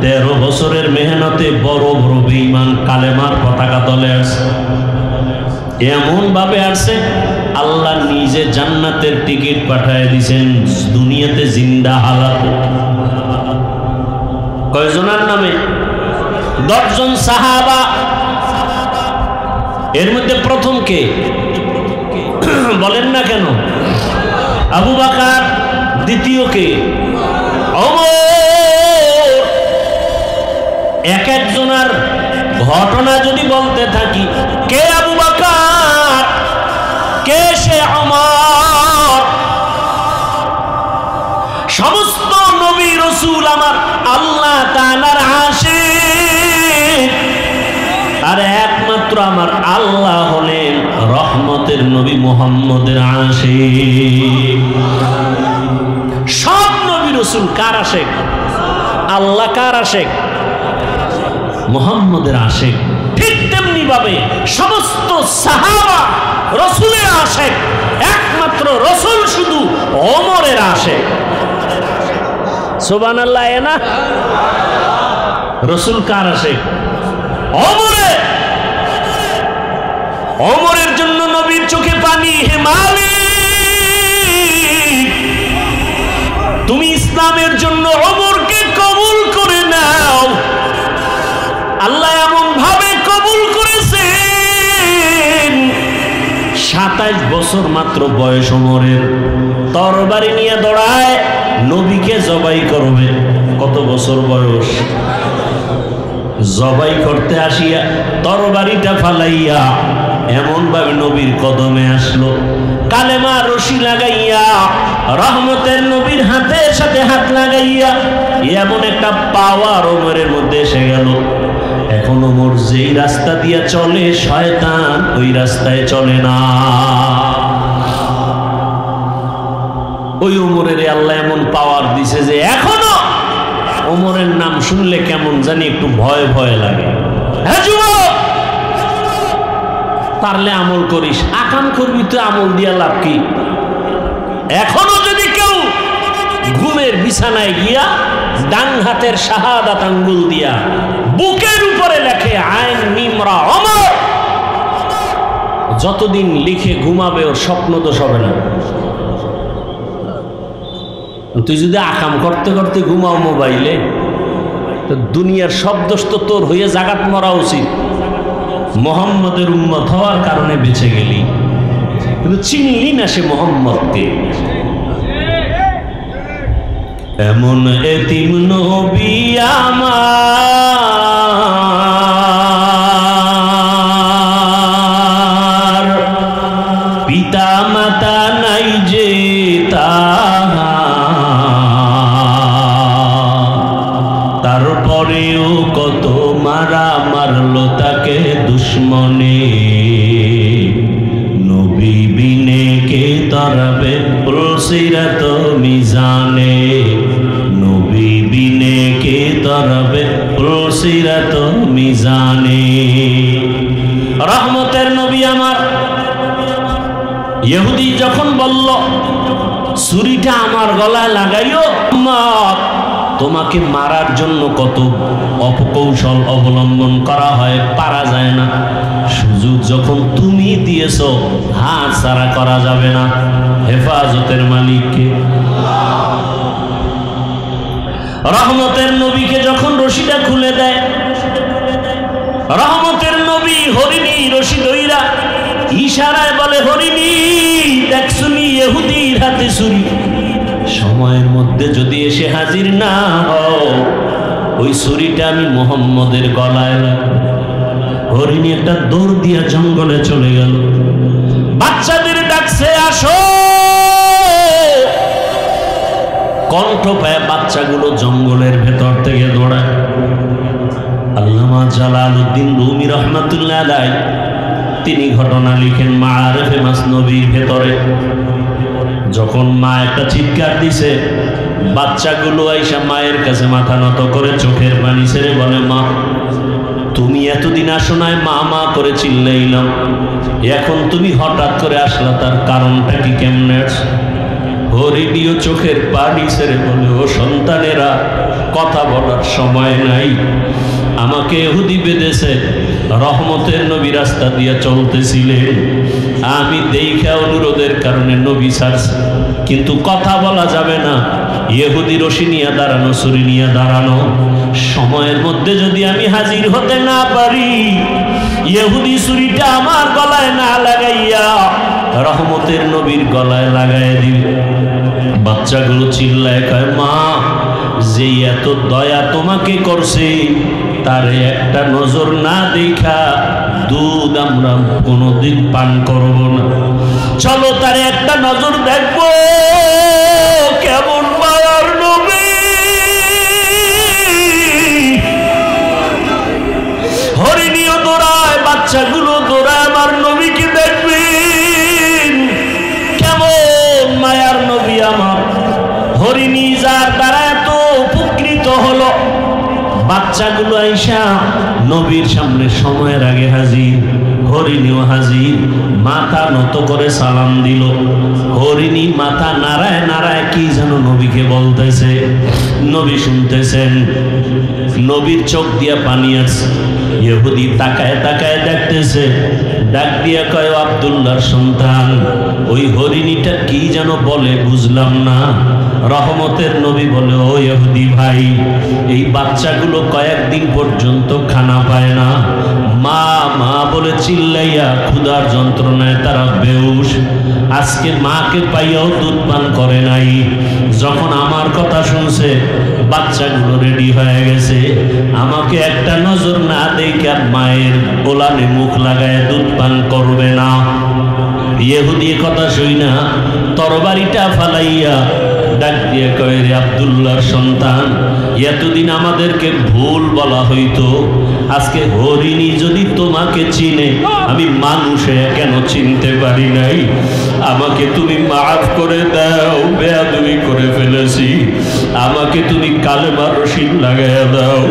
13 বছরের মেহনতে বড় বড় বেঈমান কালেমার পতাকা তলে আসছে। এমন ভাবে আসছে, আল্লাহ নিজে জান্নাতের টিকিট পাঠায় দিয়েছেন দুনিয়াতে জিন্দা হালাতে। কয়জনের নামে? 10 জন সাহাবা। এর মধ্যে প্রথম কে বলেন না কেন? আবু বকর। দ্বিতীয় কে? ওমর। এক একজনের ঘটনা যদি বলতে থাকি, কে আবু বকর, কে সে ওমর। সমস্ত নবী রাসূল আমার আল্লাহ তাআলার আশিক, আর একমাত্র আমার আল্লাহ হলেন রহমতের নবী মুহাম্মদের আশিক। সব নবী রাসূল কার আশিক? আল্লাহ কার আশিক? মুহাম্মদের আশিক। ঠিক তেমনি ভাবে সমস্ত সাহাবা রাসূলের আশিক, একমাত্র রাসূল শুধু ওমরের আশিক। সুবহানাল্লাহ না? রসুল কার আশিক? ওমরের জন্য নবীর চোখে পানি। হে মালিক, তুমি ইসলামের জন্য ওমরকে কবুল করে নাও। আল্লাহ এমন ভাবে কবুল করেছেন, 27 বছর মাত্র বয়স ওমরের, তরবারি নিয়ে দৌড়ায় নবীকে জবাই করবে। কত বছর বয়স? জবাই করতে আসিয়া তরবারিটা ফালাইয়া এমন ভাবে নবীর কদমে আসলো, কালেমা রশি লাগাইয়া রহমতের নবীর হাতের সাথে হাত লাগাইয়া এমন একটা পাওয়ার ওমরের মধ্যে এসে গেল। এখন ওমর যেই রাস্তা দিয়ে চলে শয়তান ওই রাস্তায় চলে না। ওই ওমরের আল্লাহ এমন পাওয়ার দিছে যে এখনো ওমরের নাম শুনলে কেমন জানি একটু ভয় ভয় লাগে। হ্যাঁ যুবক, পারলে আমল করিস, আকাম করবি তো আমল দিয়া লাভ কি? এখনো যদি কেউ ঘুমের বিছানায় গিয়া ডান হাতের শাহাদাত আঙ্গুল দিয়া বুকের উপরে লেখে আইন মিমরা ওমর, যতদিন লিখে ঘুমাবে ওর স্বপ্ন দোষ হবে না। তুই যদি আকাম করতে করতে ঘুমাও মোবাইলে, তো দুনিয়ার সব দোষ তো তোর হয়ে জাগাত মরা উচিত। মোহাম্মদের উম্মত হওয়ার কারণে বেঁচে গেলি, কিন্তু চিনলি না সে মোহাম্মদকে। এমন এতিম নবী আমার, পিতা মাতা নাই যে তারপরেও কত মারা মারলো তাকে দুশ্মনে। নবী বিনে কে তরাবে পুলসিরাত মিজানে, নবী বিনে কে তরাবে পুলসিরাত মিজানে। রহমতের নবী আমার। ইহুদি যখন বলল ছুরিটা আমার গলায় লাগাইও, তোমাকে মারার জন্য কত অপকৌশল অবলম্বন করা হয়, পারা যায় না। সুযোগ যখন তুমি দিয়েছ, হাত ছাড়া করা যাবে না। হেফাজতের মালিককে। রহমতের নবীকে যখন রশিটা খুলে দেয়, রহমতের নবী হরিণী রশি দইরা ইশারায় বলে, হরিণী দেখছুনি ইহুদির হাতে ছুরি, সময়ের মধ্যে যদি এসে হাজির না হও, ওই ছুরিটা আমি মুহাম্মদের গলায় রাখবো। হরিণী একটা দৌড় দিয়া জঙ্গলে চলে গেল, বাচ্চাদের ডাকছে আসো। কণ্ঠ পায় বাচ্চাগুলো জঙ্গলের ভেতর থেকে দৌড়ায়। আল্লামা জালালউদ্দিন রুমি রহমাতুল্লাহ আলাইহি তিনি ঘটনা লিখেন মাআরিফে মাসনবীর ভেতরে। যখন মা একটা চিৎকার দিছে, বাচ্চাগুলো আইসা মায়ের কাছে মাথা নত করে চোখের পানি ছেড়ে বলে, মা তুমি এতদিন আসো নাই, মা মা করে চিল্লাইলাম, এখন তুমি হঠাৎ করে আসলা, তার কারণটা কি, কেমনে আসছো? হরিণীও চোখের পানি ছেড়ে বলে, ও সন্তানেরা, কথা বলার সময় নাই, আমাকে ইহুদি বেঁধেছে, রহমতের নবী রাস্তা দিয়ে চলতেছিলেন, আমি দেখা অনুরোধের কারণে নবী ছাড়ছে, কিন্তু কথা বলা যাবে না। ইহুদি রশি নিয়ে দাঁড়ানো, ছুরি নিয়ে দাঁড়ানো, সময়ের মধ্যে যদি আমি হাজির হতে না পারি, ইহুদি ছুরিটা আমার গলায় না লাগাইয়া রহমতের নবীর গলায় লাগাই দিবে। বাচ্চাগুলো চিল্লায় কয়, মা যে এত দয়া তোমাকে করছে, তারে একটা নজর না দেখা দুধ আমরা কোনোদিন পান করব না, চলো তারে একটা নজর দেখবো, কেমন মায়ার নবী। হরিণীও দৌড়ায়, বাচ্চাগুলো দৌড়ায়, আমার নবীকে দেখবেন, কেমন মায়ার নবী আমার। হরিণী যার দ্বারা এত উপকৃত হলো, বাচ্চাগুলো আইসা নবীর সামনে সময়ের আগে হাজির, হরিণীও হাজির, মাথা নত করে সালাম দিল। হরিণী মাথা নাড়ায় নাড়ায় কি যেন নবীকে বলতেছে, নবী শুনতেছেন, নবীর চোখ দিয়া পানি আছে। ইহুদি তাকায় তাকায় দেখতেছে, ডাক দিয়া কয়, আব্দুল্লাহর সন্তান। ওই হরিণীটা কি যেন বলে বুঝলাম না। রহমতের নবী বলে, ও ইহুদি ভাই, এই বাচ্চাগুলো কয়েকদিন পর্যন্ত খানা পায় না, মা মা বলে চিল্লাইয়া ক্ষুধার যন্ত্রণায় তারা বেহুশ। আজকে মাকে পাইয়াও দুধ পান করে নাই। যখন আমার কথা শুনছে, বাচ্চাগুলো রেডি হয়ে গেছে, আমাকে একটা নজর না দেখে মায়ের গোলামে মুখ লাগায় দুধ পান করবে না। ইহুদি কথা শুই না তরবারিটা ফালাইয়া ডাক দিয়ে কয়, রে আব্দুল্লাহর সন্তান, এতদিন আমাদেরকে ভুল বলা হইতো, আজকে হরিণী যদি তোমাকে চিনে, আমি মানুষে কেন চিনতে পারি নাই? আমাকে তুমি মাফ করে দাও, বেয়াদবি করে ফেলেছি, আমাকে তুমি কালেমার রশিদ লাগাইয়া দাও।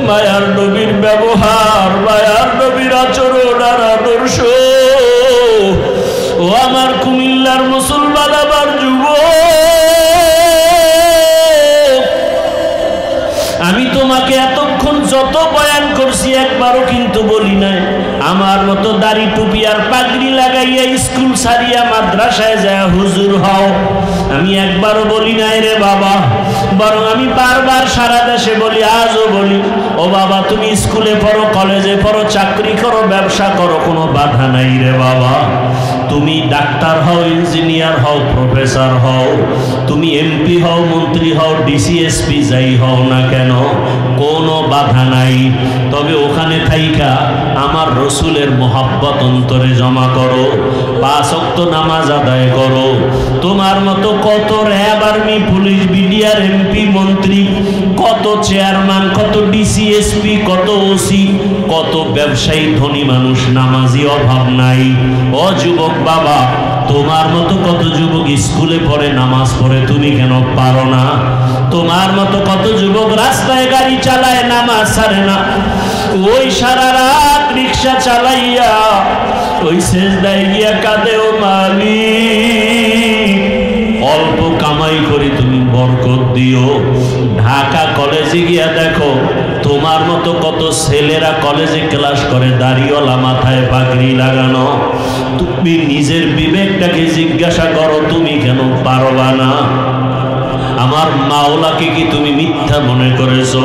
মায়ার নবীর ব্যবহার, মায়ার নবীর আচরণ আর আদর্শ, ও আমার কুমিল্লার মুসলমান, আমার যুবক, আমি তোমাকে এতক্ষণ যত বয়ান করছি একবারও কিন্তু বলি নাই আমার মতো দাড়ি টুপি আর পাগড়ি লাগাইয়া স্কুল ছাড়িয়া মাদ্রাসায় যায় হুজুর হও। আমি একবারও বলি নাই রে বাবা, বরং আমি বারবার সারা দেশে বলি, আজও বলি, ও বাবা তুমি স্কুলে পড়ো, কলেজে পড়ো, চাকরি করো, ব্যবসা করো, কোনো বাধা নাই রে বাবা। তুমি ডাক্তার হও, ইঞ্জিনিয়ার হও, প্রফেসর হও, তুমি এমপি হও, মন্ত্রী হও, ডিসিএসপি যাই হও না কেন, কোনো বাধা নাই। তবে ওখানে থাইকা আমার রসুলের মোহাব্বত অন্তরে জমা করো, 5 ওয়াক্ত নামাজ আদায় করো। তোমার মতো কত RAB, army, police, BDR, MP, মন্ত্রী, কত চেয়ারম্যান, কত ডিসিএসপি, কত ওসি, কত ব্যবসায়ী, ধনী মানুষ, নামাজি অভাব নাই। ও যুবক বাবা, তোমার মতো কত যুবক স্কুলে পড়ে, নামাজ পড়ে, তুমি কেন পারো না? তোমার মতো কত যুবক রাস্তায় গাড়ি চালায়, নামাজ ছাড়ে না। ওই সারা রাত রিক্সা চালাইয়া ওই সেজদায় গিয়া কাঁদে, ও মালিক অল্প কামাই করে তুমি বরকত দিও। ঢাকা কলেজে গিয়া দেখো, তোমার মতো কত ছেলেরা কলেজে ক্লাস করে, দাড়িওয়ালা, মাথায় পাগড়ি লাগানো। তুমি নিজের বিবেকটাকে জিজ্ঞাসা করো, তুমি কেন পারবা না? আমার মাওলাকে কি তুমি মিথ্যা মনে করেছো?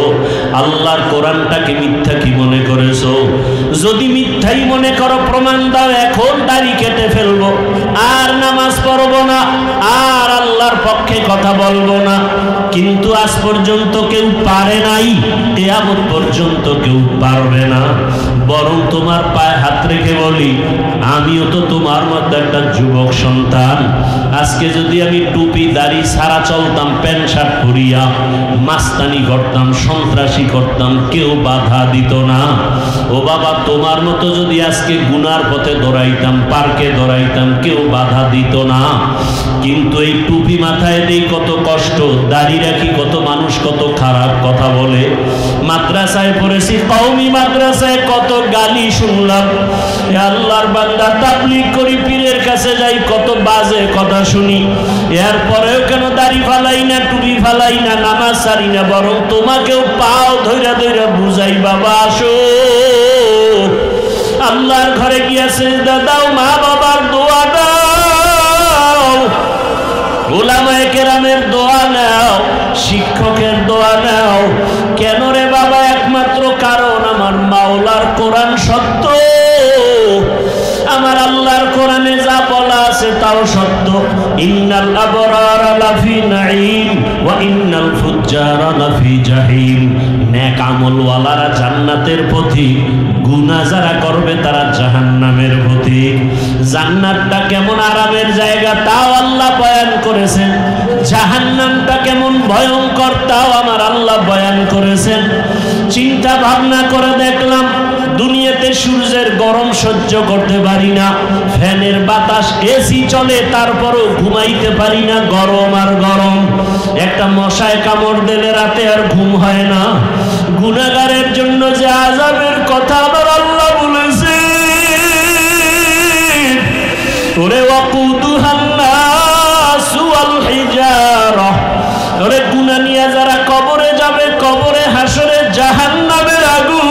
আল্লাহর কোরআনটাকে মিথ্যা কি মনে করেছো? যদি মিথ্যাই মনে করো, প্রমাণ দাও, এখন দাড়ি কেটে ফেলবো, আর নামাজ পড়বো না, আর আল্লাহর পক্ষে কথা বলবো না। কিন্তু আজ পর্যন্ত কেউ পারে নাই, কিয়ামত পর্যন্ত কেউ পারবে না। বরং তোমার পায়ে হাত রেখে বলি, আমিও তো তোমার মতো একটা যুবক সন্তান। আজকে যদি আমি টুপি দাড়ি ছাড়া চলতাম, প্যান্ট শার্ট পরিয়া মাস্তানি করতাম, সন্ত্রাসী করতাম, কেউ বাধা দিত না। ও বাবা, তোমার মতো যদি আজকে গুনার পথে দৌড়াইতাম, পার্কে দৌড়াইতাম, কেউ বাধা দিত না। কিন্তু এই টুপি মাথায় দেই কত কষ্ট, দাড়ি রাখি কত মানুষ কত খারাপ কথা বলে। মাদ্রাসায় পড়েছি, কওমি মাদ্রাসায় কত গালি শুনলাম। আল্লাহর বান্দা, তাবলীগ করি, পীরের কাছে যাই, কত বাজে কথা শুনি। এরপরেও কেন দাড়ি ফালাই না, টুপি ফালাই না, নামাজ ছাড়ি না, বরং তোমাকেও পাও ধইরা ধইরা বুঝাই, বাবা আসো আল্লাহর ঘরে গিয়া সিজদা দাও, মা বাবার দোয়া দাও, উলামায়ে কেরামের দোয়া নাও, শিক্ষকের দোয়া নাও। কেন রে বাবা? একমাত্র কারণ আমার মাওলার কোরআন সত্য, আমার আল্লাহর কোরআনে যা বলা আছে তাও সত্য। ইন্নাল আবরারা লাফি নাঈম ওয়া ইন্নাল ফুজ্জারা লাফি জাহিম। নেক আমলওয়ালারা জান্নাতের পথিক, গুনাহ যারা করবে তারা জাহান্নামের পথিক। জান্নাতটা কেমন আরামের জায়গা তাও আল্লাহ বয়ান করেছেন, জাহান্নামটা কেমন ভয়ঙ্কর তাও আমার আল্লাহ বয়ান করেছেন। চিন্তা ভাবনা করে দেখলাম, দুনিয়াতে সূর্যের গরম সহ্য করতে পারি না, ফ্যানের বাতাস এসি চলে তারপরও ঘুমাইতে পারি না, গরম আর গরম। একটা মশায় কামড় দিলে রাতে আর ঘুম হয় না। গুনাহগারের জন্য যে আযাবের কথা আমার আল্লাহ বলেছে, ওরে ওয়াকুদুহান নাসু ওয়াল হিজারা, ওরে গুনাহ নিয়ে যারা কবরে যাবে, কবরে হাসরে জাহান্নামের আগুন,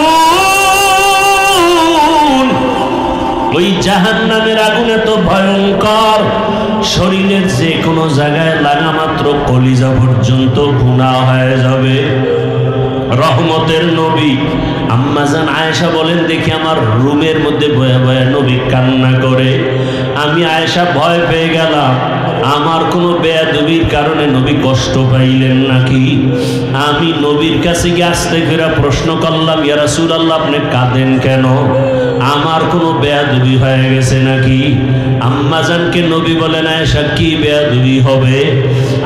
ওই জাহান্নামের আগুন এত ভয়ঙ্কর, শরীরের যে কোনো জায়গায় লাগা মাত্র কলিজা পর্যন্ত ভুনা হয়ে যাবে। রহমতের নবী আম্মা জান আয়েশা বলেন, দেখি আমার রুমের মধ্যে বয়া বয়া নবী কান্না করে। আমি আয়েশা ভয় পেয়ে গেলাম, আমার কোনো বেয়াদবির কারণে নবী কষ্ট পাইলেন নাকি। আমি নবীর কাছে গিয়ে আস্তে ফেরা প্রশ্ন করলাম, ইয়া রাসূলুল্লাহ আপনি কাঁদেন কেন? আমার কোনো বেয়াদবি হয়ে গেছে নাকি? আম্মা জানকে নবী বলেন, আয়েশা কি বেয়াদবি হবে?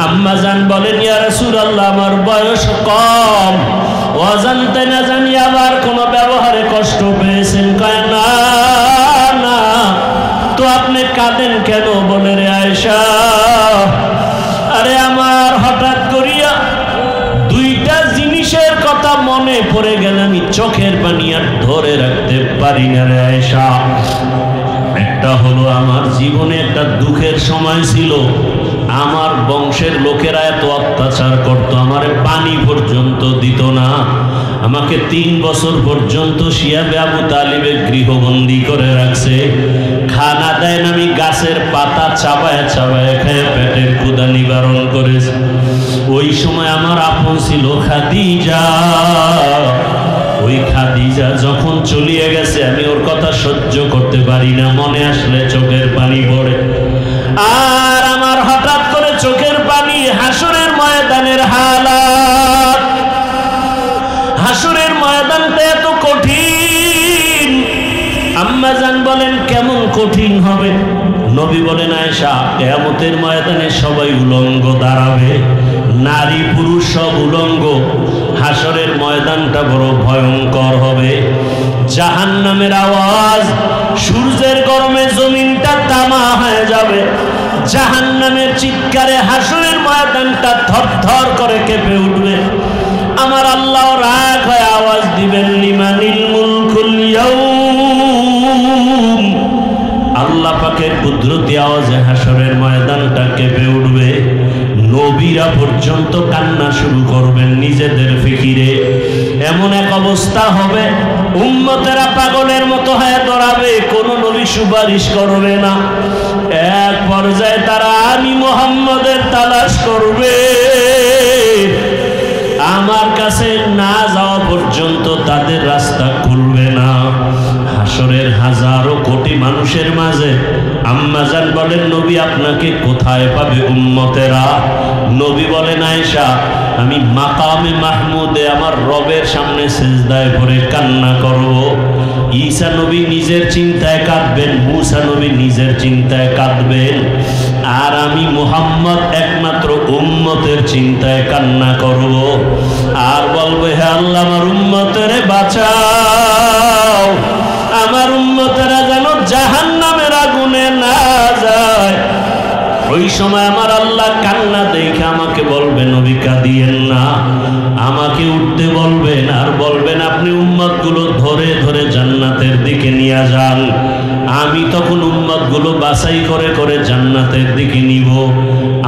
আম্মা জান বলেন, ইয়া রাসূলুল্লাহ আমার বয়স কম, অজান্তে না জানি আবার কোনো ব্যবহারে কষ্ট পেয়েছেন। কয় না না, তো আপনি কাঁদেন কেন? বলে, রে আয়েশা, আরে আমার হঠাৎ করিয়া দুইটা জিনিসের কথা মনে পড়ে গেল, আমি চোখের পানি আর ধরে রাখতে পারি না রে আয়েশা। একটা হলো আমার জীবনে একটা দুঃখের সময় ছিল, আমার বংশের লোকেরা এত অত্যাচার করতো, আমার পানি পর্যন্ত দিত না, আমাকে 3 বছর পর্যন্ত শিয়াবে আবু তালিবে গৃহবন্দী করে রাখছে, খানা দেয় না, আমি গাছের পাতা চাবায় চাবায় খেয়ে পেটের ক্ষুধা নিবারণ করেছি। ওই সময় আমার আপন ছিল খাদিজা, ওই খাদিজা যখন চলিয়ে গেছে আমি ওর কথা সহ্য করতে পারি না, মনে আসলে চোখের পানি পড়ে। আর আমার হঠাৎ করে চোখের পানি হাসরের ময়দানের হালাত, হাসরের ময়দানটা এত কঠিন। আম্মা জান বলেন, কেমন কঠিন হবে? নবী বলেন, আয়েশা কিয়ামতের ময়দানে সবাই উলঙ্গ দাঁড়াবে, নারী পুরুষ সব উলঙ্গ, হাসরের ময়দানটা বড় ভয়ঙ্কর হবে। জাহান্নামের আওয়াজ, সূর্যের গরমে জমিনটা তামা হয়ে যাবে, জাহান্নামের চিৎকারে হাসরের ময়দানটা থরথর করে কেঁপে উঠবে। আমার আল্লাহ রাগ হয়ে আওয়াজ দিবেন, লিমানিল মুলকুল ইয়াউম, আল্লাহ পাকের কুদরতি আওয়াজে হাসরের ময়দানটা কেঁপে উঠবে। নবীরা পর্যন্ত কান্না শুরু করবেন নিজেদের ফিকিরে। এমন এক অবস্থা হবে, উম্মতেরা পাগলের মতো হয়ে দৌড়াবে, কোনো নবী সুপারিশ করবে না। এক পর্যায়ে তারা আমি মুহাম্মদের তালাশ করবে, আমার কাছে না যাওয়া পর্যন্ত তাদের রাস্তা খুলবে না। হাসরের হাজারো কোটি মানুষের মাঝে আম্মা জান বলেন, নবী আপনাকে কোথায় পাবে উম্মতেরা? নবী বলেন, আয়েশা আমি মাকামে মাহমুদে আমার রবের সামনে সিজদায় পড়ে কান্না করব। ঈসা নবী নিজের চিন্তায় কাঁদবেন, মুসা নবী নিজের চিন্তায় কাঁদবেন, আর আমি মুহাম্মদ একমাত্র উম্মতের চিন্তায় কান্না করব। আর বলবো, হে আল্লাহ আমার উম্মতের বাঁচাও, আমার উম্মতেরা যেন জাহান্নামের আগুনে না যায়। ওই সময় আমার আল্লাহ কান্না দেখে আমাকে বলবেন, নবী কাঁদিয়েন না, আমাকে উঠতে বলবেন, আর বলবেন আপনি উম্মতগুলো ধরে ধরে জান্নাতের দিকে নিয়ে যান। আমি তখন উম্মতগুলো বাছাই করে করে জান্নাতের দিকে নিব।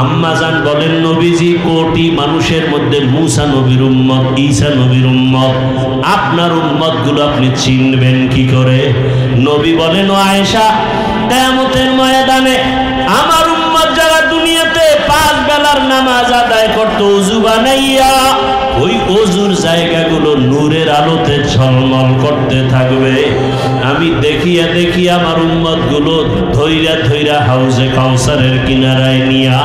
আম্মা জান বলেন, নবীজি কোটি মানুষের মধ্যে মুসা নবীর উম্মত, ঈসা নবীর উম্মত, আপনার উম্মতগুলো আপনি চিনবেন কি করে? নবী বলেন, ও আয়েশা কিয়ামতের ময়দানে আমার উম্মত যারা দুনিয়াতে 5 বেলার নামাজ আদায় করতো ওযু বানাইয়া, ওই ওযুর জায়গাগুলো নূরের আলোতে ঝলমল করতে থাকবে। আমি দেখিয়া দেখিয়া আমার উম্মতগুলো ধইরা ধইরা হাউজে কাউসারের কিনারায় নিয়া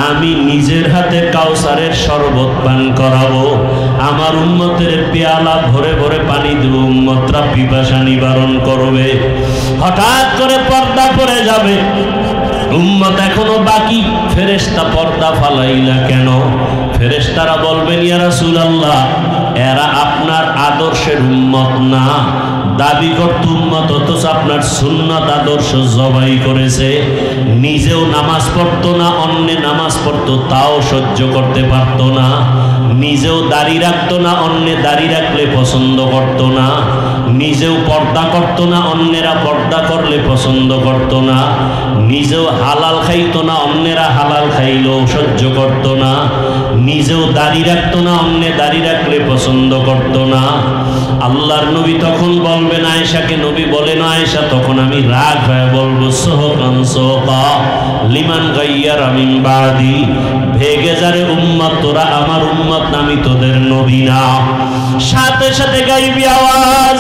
আমি নিজের হাতে কাউসারের শরবত পান করাবো। আমার উম্মতের পেয়ালা ভরে ভরে পানি দেব, উম্মতরা পিপাসা নিবারণ করবে। হঠাৎ করে পর্দা পড়ে যাবে, উম্মত এখনো বাকি, ফেরেশতা পর্দা ফালাইলা কেন? ফেরেশতারা বলবেন, ইয়া রাসূলুল্লাহ এরা আপনার আদর্শের উম্মত না, দাবি করত উম্মত, অথচ আপনার সুন্নাত আদর্শ জবাই করেছে। নিজেও নামাজ পড়তো না, অন্যে নামাজ পড়তো তাও সহ্য করতে পারতো না। নিজেও দাড়ি রাখতো না, অন্যে দাড়ি রাখলে পছন্দ করতো না। নিজেও পর্দা করতো না, অন্যেরা পর্দা করলে পছন্দ করতো না। নিজেও হালাল খাইতো না, অন্যেরা হালাল খাইলেও সহ্য করতো না। নিজেও দাড়ি রাখতো না, অন্যে দাড়ি রাখলে পছন্দ করতো না। আল্লাহর নবী তখন বলবেন আয়েশাকে, নবী বলেন আয়েশা, তখন আমি রাগ হয়ে বলবো সোহকান সোহকা লিমান গাইয়ারা মিন বাদি, ভেগে যারে উম্মত, তোরা আমার উম্মত না, আমি তোদের নবী না। সাথে সাথে গাইবি আওয়াজ,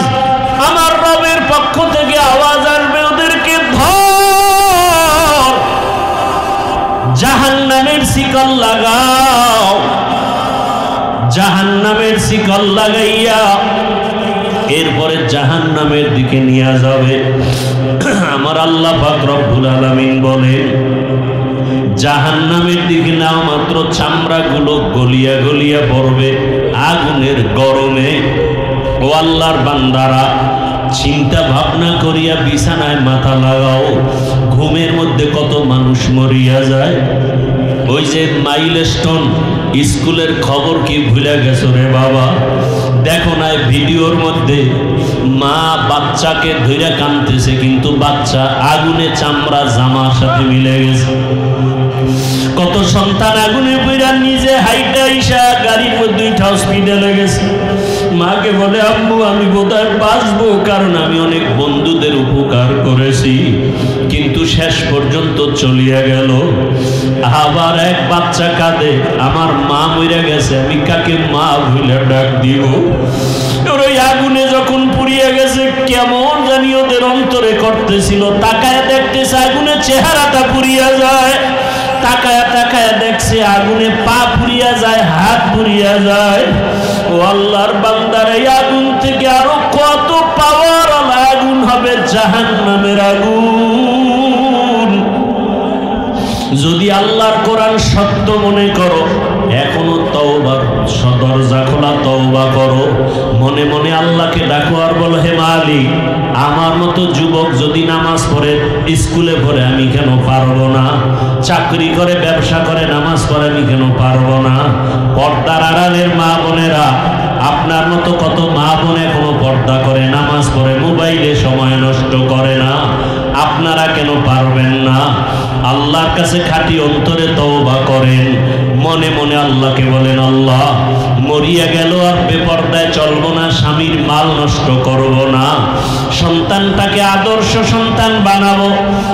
আমার রবের পক্ষ থেকে আওয়াজ আসবে, ওদেরকে ধর, জাহান্নামের শিকল লাগাও। জাহান্নামের শিকল লাগাইয়া এরপরে জাহান্নামের দিকে নিয়ে যাবে। আমার আল্লাহ পাক রব্বুল আলামিন বলেন, জাহান্নামের দিকে না মাত্র চামড়াগুলো গলিয়া গলিয়া পড়বে আগুনের গরমে। ও আল্লাহর বান্দারা, চিন্তা ভাবনা করিয়া বিছানায় মাথা লাগাও। ঘুমের মধ্যে কত মানুষ মরিয়া যায়। ওই যে মাইলস্টোন স্কুলের খবর কি ভুলে গেছো রে বাবা? দেখো না ভিডিওর মধ্যে মা বাচ্চাকে ধইরা কাঁদতেছে, কিন্তু বাচ্চা আগুনে চামড়া জামার সাথে মিলে গেছে। কত সন্তান আগুনে পুইরা নিজে হাইটা আইসা গাড়ির মধ্যে হসপিটালে গেছে। মাকে বলে, আম্মু আমি বোধহয় বাঁচবো, কারণ আমি অনেক বন্ধুদের উপকার করেছি, কিন্তু শেষ পর্যন্ত চলিয়া গেল। আবার এক বাচ্চা কাঁদে, আমার মা মরে গেছে, আমি কাকে মা ভুলে ডাক দিব? ওই আগুনে যখন পুড়িয়ে গেছে, কেমন জানি ওদের অন্তরে করতেছিল। তাকায় দেখতেছে আগুনে চেহারাটা পুড়িয়া যায়, তাকায়া তাকায়া দেখছে আগুনে পা পুড়িয়া যায়, হাত পুড়িয়া যায়। ও আল্লাহর বান্দার, এই আগুন থেকে আরো কত পাওয়ার আগুন হবে, জাহান্নামের আগুন। যদি আল্লাহর কোরআন সত্য মনে করো, এখনো তওবার দরজা খোলা, তওবা করো। মনে মনে আল্লাহকে ডাকো আর বলো, হে মালিক, আমার মতো যুবক যদি নামাজ পড়ে, স্কুলে পড়ে, আমি কেন পারবো না? চাকরি করে, ব্যবসা করে, নামাজ পড়ে, আমি কেন পারবো না? পর্দার আড়ালের মা বোনেরা, আপনার মতো কত মা বোন এখনো পর্দা করে, নামাজ পড়ে, মোবাইলে সময় নষ্ট করে না, আপনারা কেন পারবেন না? আল্লাহর কাছে খাঁটি অন্তরে তওবা করেন। মনে মনে আল্লাহকে বলেন, আল্লাহ মরিয়া গেল আর বেপরদায় চলবো না, স্বামীর মাল নষ্ট করব না, সন্তানটাকে আদর্শ সন্তান বানাবো।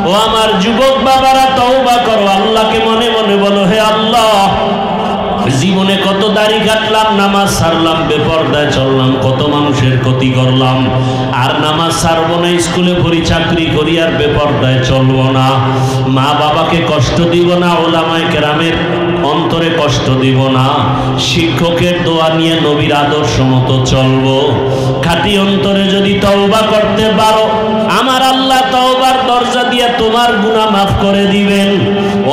ও আমার যুবক বাবারা, তওবা করো, আল্লাহকে মনে মনে বলো, হে আল্লাহ, জীবনে কত দাড়ি কাটলাম, নামাজ ছাড়লাম, বেপরদায় চললাম, কত মানুষের ক্ষতি করলাম, আর নামাজ ছাড়বো না, স্কুলে পড়ি, চাকরি করি, আর বেপরদায় চলবো না, মা বাবাকে কষ্ট দিব না, ওলামায়ে কেরামের অন্তরে কষ্ট দিব না, শিক্ষকের দোয়া নিয়ে নবীর আদর্শ মতো চলবো। খাঁটি অন্তরে যদি তওবা করতে পারো, আমার আল্লাহ তওবার দরজা দিয়ে তোমার গুনাহ মাফ করে দিবেন।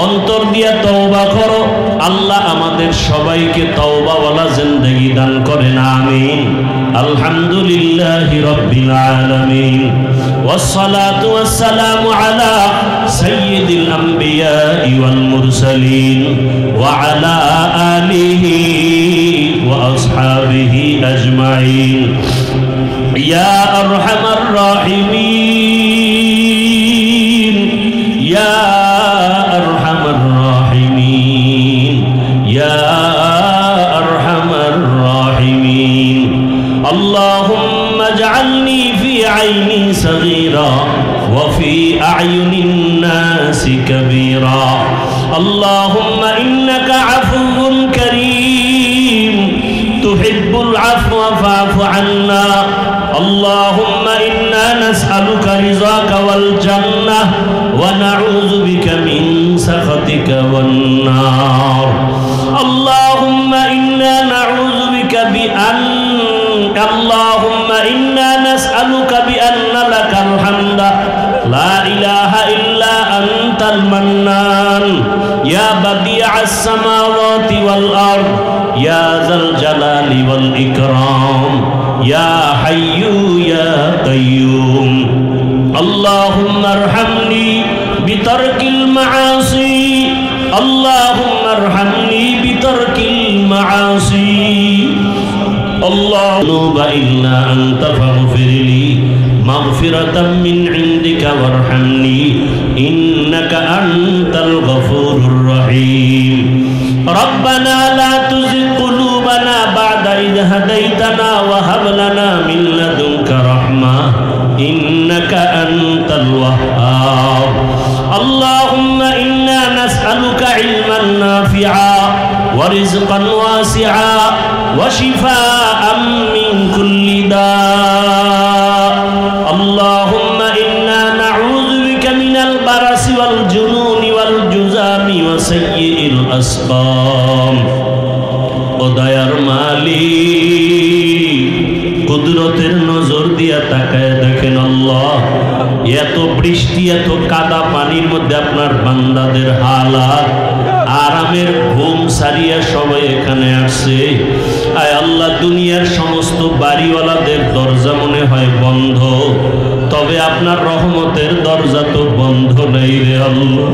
অন্তর দিয়ে তওবা করো, আল্লাহ আমাদের সবাইকে তওবাওয়ালা জিন্দেগি দান করেন, আমিন। আলহামদুলিল্লাহি রাব্বিল আলামিন, ওয়াসসালাতু ওয়াসসালামু আলা সাইয়্যিদিল আমবিয়াই ওয়াল মুরসালিন ওয়া আলা আলিহি ওয়া আসহাবিহি আজমাইন। ইয়া আরহামার রাহিমিন, ইয়া আরহামার রাহিমিন, ইয়া আরহামার রাহিমিন। আল্লাহুম্মা ইজআলনি ফি আইনি সগীরা ওয়া ফি আ'য়ুনিন নাসি কাবীরা। আল্লাহুম্মা ইন্নাকা আফুউন কারীম তুহিব্বুল আফওয়া ফা'ফু আন্না। আল্লাহুম্মা ইন্না নাসআলুকা রিযাকা ওয়াল জান্নাহ ওয়া নাউযু বিকা মিন সাখাতিকা ওয়ান নার। আল্লাহুম্মা ইন্না নাউযু বিকা আল্লাহুম্মা ইন্না নাসআলুকা বিআন্না লাকাল হামদা লা ইলাহা ইল্লা আনতাল মান্নান ইয়া বাদিআস সামাওয়াতি ওয়াল আরদ ইয়া যাল জালালি ওয়াল ইকরাম ইয়া হাইয়্যু يا قيوم اللهم ارحمني بترك المعاصي اللهم ارحمني بترك المعاصي اللهم إلا أنت فاغفر لي مغفرة من عندك وارحمني إنك أنت الغفور الرحيم ربنا لا تزغ قلوبنا بعد إذ هديتنا وهب لنا من لدنك رحمة إنك أنت الوهاب اللهم إنا نسألك علما نافعا ورزقا واسعا وشفاء من كل داء اللهم إنا نعوذ بك من البرص والجنون والجذام وسيء الأسقام ওদায়ার মালিক কুদরতের নজর দিয়া তাকায় দেখেন আল্লাহ এত বৃষ্টি এত কাদা পানির মধ্যে আপনার বান্দাদের হালাত আরামের ঘুম সারিয়া সবাই এখানে আসছে আয় আল্লাহ দুনিয়ার সমস্ত বাড়িওয়ালাদের দরজা মনে হয় বন্ধ তবে আপনার রহমতের দরজা তো বন্ধ নেই রে আল্লাহ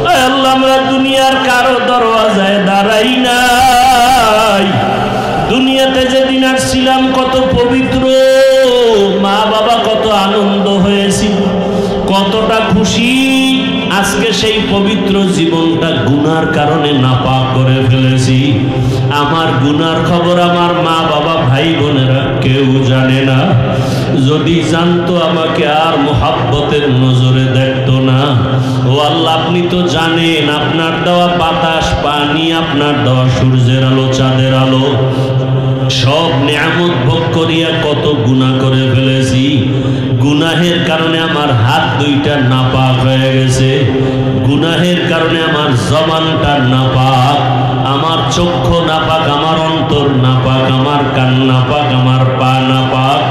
আয় আল্লাহ আমরা দুনিয়ার কারো দরওয়াজায় দাঁড়াই নাই দুনিয়াতে যেদিন আসছিলাম কত পবিত্র মা বাবা কত আনন্দ হয়েছি কতটা খুশি আজকে সেই পবিত্র জীবনটা গুনার কারণে নাপাক করে ফেলেছি আমার গুনার খবর আমার মা বাবা ভাই বোনেরা কেউ জানে না যদি জানতো আমাকে আর মোহাব্বতের নজরে দেখতো না ও আল্লাহ আপনি তো জানেন আপনার দেওয়া বাতাস পানি আপনার দেওয়া সূর্যের আলো চাঁদের আলো সব নিয়ামত ভোগ করিয়া কত গুনাহ করে ফেলেছি গুনাহের কারণে আমার হাত দুইটা নাপাক হয়ে গেছে গুনাহের কারণে আমার জবানটা নাপাক আমার চক্ষু নাপাক আমার অন্তর নাপাক আমার কান নাপাক আমার পা নাপাক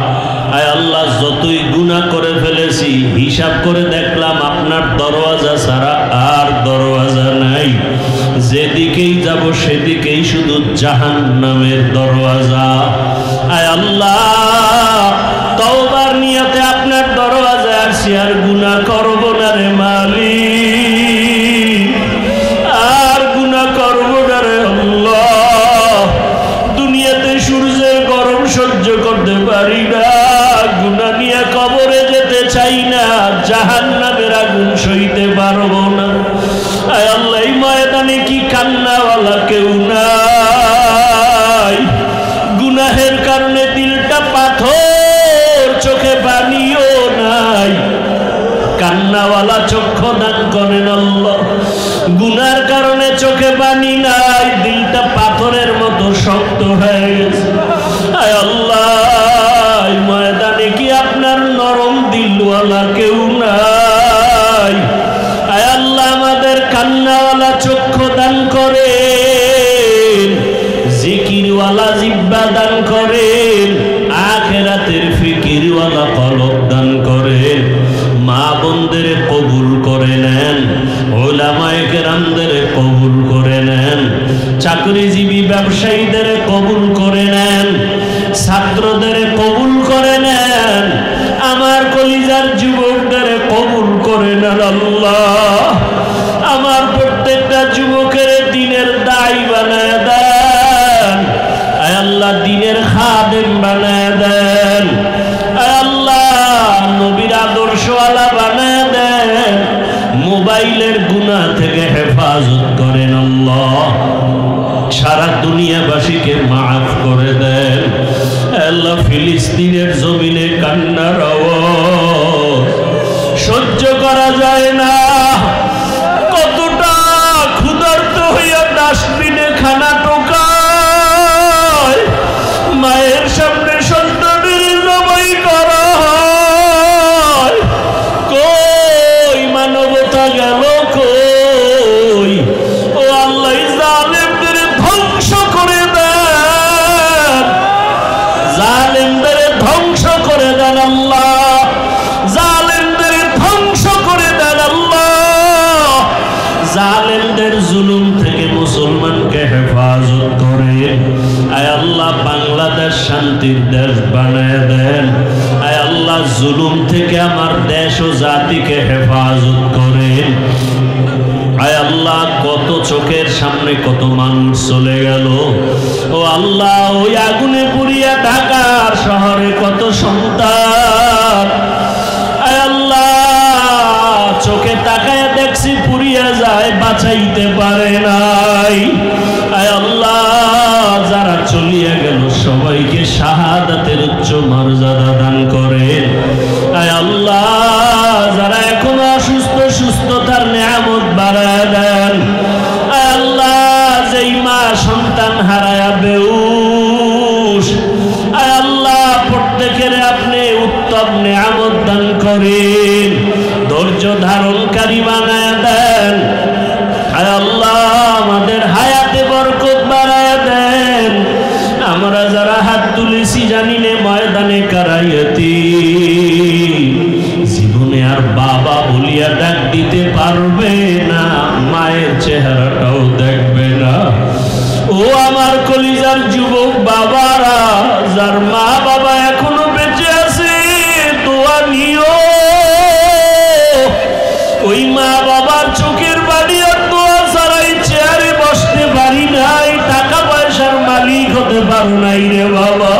আয় আল্লাহ যতই গুনাহ করে ফেলেছি হিসাব করে দেখলাম আপনার দরওয়াজা ছাড়া আর দরওয়াজা নাই যেদিকেই যাব সেদিকেই শুধু জাহান্নামের দরওয়াজা আয় আল্লাহ তওবার নিয়তে আপনার দরওয়াজায় আসি আর গুনাহ করব না রে মালিক আর গুনাহ করব না রে আল্লাহ দুনিয়াতে সূর্যের গরম সহ্য করতে পারি না গুনাহ নিয়ে কবরে যেতে চাই না জাহান্নামের আগুন সইতে পারবো না আয় আল্লাহ এই ময়দানে কি কান্নাওয়ালা কেউ নাই গুনাহের কারণে দিলটা পাথর চোখে পানিও নাই কান্নাওয়ালা চক্ষু দান করেন আল্লাহ গুনার কারণে চোখে পানি নাই দিলটা পাথরের মতো শক্ত হয়ে গেছে আয় আল্লাহ এই ময়দানে কি আপনার নরম দিলওয়ালা কেউ নাই আয় আল্লাহ আমাদের কান্নাওয়ালা চক্ষু দান করেন জিকিরওয়ালা জিহ্বা দান করেন আখিরাতের ফিকিরওয়ালা কলব দান করেন মা বোনদের কবুল করে নেন উলামায়ে কেরামদের কবুল করে নেন চাকরিজীবী ব্যবসায়ীদের কবুল করে নেন ছাত্রদের কবুল করে নেন আমার কলিজার যুবকদের কবুল করে নেন আল্লাহ আমার প্রত্যেকটা যুবকের দিনের দায়ী বানায় দেন আয় আল্লাহ দিনের খাদেম বানায় দেন আয় আল্লাহ নবীর আদর্শওয়ালা বানায় দেন মোবাইলের গুনাহ থেকে হেফাজত করেন আল্লাহ সারা দুনিয়াবাসীকে মাফ করে দেন আল্লাহ ফিলিস্তিনের জমিনে কান্নার আওয়াজ সহ্য করা যায় না কতটা ক্ষুধার্ত হইয়া ডাস্টবিনে খানা টোকায় মায়ের সামনে সন্তানের জবাই করা হয় কই মানবতা গেল কই ও আল্লাহ জালেমদের ধ্বংস করে দেন জালেমদের ধ্বংস করে দেন আল্লাহ জালেমদের ধ্বংস করে দেন আল্লাহ জালেমদের জুলুম থেকে মুসলমানকে হেফাজত করে আয় আল্লাহ বাংলাদেশ শান্তির দেশ বানায় দেন আয় জুলুম থেকে আমার দেশ ও জাতিকে হেফাজত করেন। আয় আল্লাহ, কত চোখের সামনে কত মানুষ চলে গেল। ও আল্লাহ, ওই আগুনে পুড়িয়া ঢাকার শহরে কত সন্তান আয় আল্লাহ চোখে তাকায় দেখছি পুড়িয়া যায়, বাঁচাইতে পারে নাই। আয় আল্লাহ, যারা চলিয়া গেল সবাইকে শাহাদাতের উচ্চ মর্যাদা দান করেন। আয় আল্লাহ, যারা এখনো অসুস্থ সুস্থতার নিয়ামত বাড়ায় দেন। আয় আল্লাহ, যেই মা সন্তান হারায়া বেউস, আয় আল্লাহ প্রত্যেকের আপনি উত্তম নিয়ামত দান করেন, ধৈর্য ধারণকারী বানায় দেন। আয় আল্লাহ, আমাদের হায়াতে বরকত বাড়ায় দেন। আমরা যারা হাত তুলেছি জানি নে ময়দানে কারাইয়াতি জীবনে আর বাবা বলিয়া ডাক দিতে পারবে না, মায়ের চেহারাটাও দেখবে না। ও আমার কলিজার যুবক বাবারা, যার মা বাবা এখনো বেঁচে আছে, দোয়া নিও। ওই মা বাবার চোখের বাড়ি আর দোয়া ছাড়াই চেয়ারে বসতে পারি নাই, টাকা পয়সার মালিক হতে পারো নাই রে বাবা।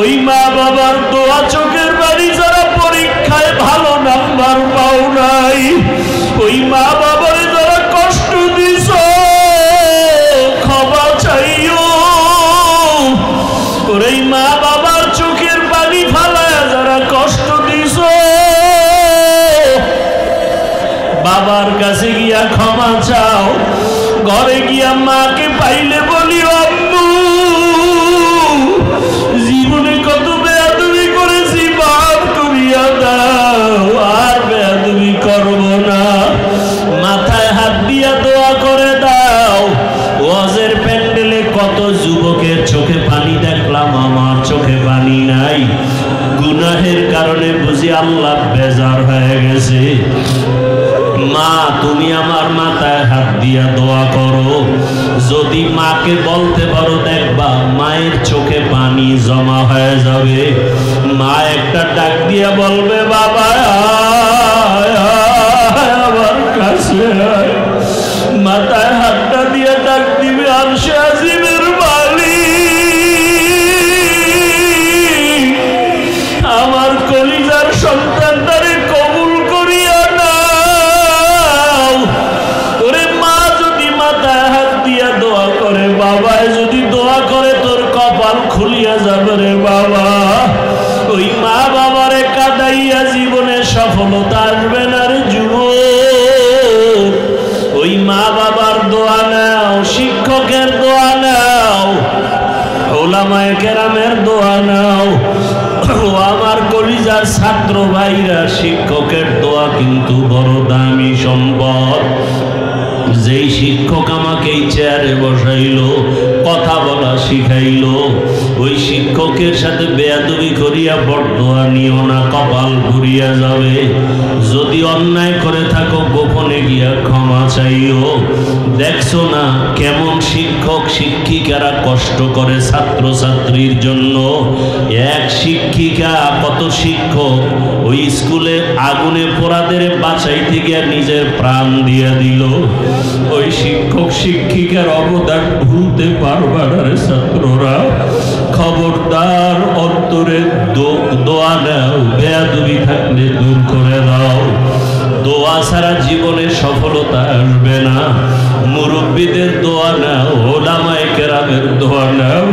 ওই মা বাবার দোয়া চোখের বাড়ি যারা পরীক্ষায় ভালো নাম্বার পাও নাই, ওই মা বাবারে যারা কষ্ট দিছ ক্ষমা চাইও। ওই মা বাবার চোখের পানি ফালায় যারা কষ্ট দিছ, বাবার কাছে গিয়া ক্ষমা চাও। ঘরে গিয়া মাকে পাইলে বলিও, আম্মু জীবনে কত বেয়াদবি করেছি, মাফ করিয়া দাও, আর বেয়াদবি করব না। মাথায় হাত দিয়া দোয়া করে দাও। ওয়াজের প্যান্ডেলে কত যুবকের চোখে পানি দেখলাম, আমার চোখে পানি নাই। গুনাহের কারণে বুঝি আল্লাহ বেজার হয়ে গেছে। মা, তুমি আমার মাথায় হাত দিয়া দোয়া করো। যদি মাকে বলতে পারো, দেখবা মায়ের চোখে পানি জমা হয়ে যাবে। মা একটা ডাক দিয়া বলবে, বাবা আমার কাছে। মাথায় হাতটা দিয়ে ডাক দিবে, আরশে আজিমের মালিক, আমার কলিজার সন্তানটারে কবুল করিয়া নাও। ওরে মা যদি মাথায় হাত দিয়া দোয়া করে, বাবায় যদি দোয়া করে, তোর কপাল খুলিয়া যাবে রে বাবা। ওই মা বাবারে কাঁদাইয়া জীবনে সফলতা আসবে না রে যুবক। ওই মা বাবার দোয়া নাও, শিক্ষকের দোয়া নাও, ওলামায়ে কেরামের দোয়া নাও। ও আমার কলিজার ছাত্র ভাইরা, শিক্ষকের দোয়া কিন্তু বড় দামি সম্পদ। যেই শিক্ষক আমাকে এই চেয়ারে বসাইলো, কথা বলা শিখাইলো, ওই শিক্ষকের সাথে বেয়াদবি করিয়া বরদোয়া নিও না, কপাল ঘুরিয়া যাবে। যদি অন্যায় করে থাকো, গোপনে গিয়া ক্ষমা চাইও। দেখছো না কেমন শিক্ষক শিক্ষিকারা কষ্ট করে ছাত্র ছাত্রীর জন্য। এক শিক্ষিকা কত শিক্ষক ওই স্কুলে আগুনে পোড়াদের বাঁচাইতে গিয়া নিজের প্রাণ দিয়া দিল। ওই শিক্ষক শিক্ষিকার অবদান ভুলতে পারবা না রে ছাত্ররা। খবরদার, অন্তরে দোয়া নাও, বেয়াদবি থাকলে দূর করে দাও। দোয়া ছাড়া জীবনে সফলতা আসবে না। মুরব্বীদের দোয়া নাও, ওলামায়ে কেরামের দোয়া নাও।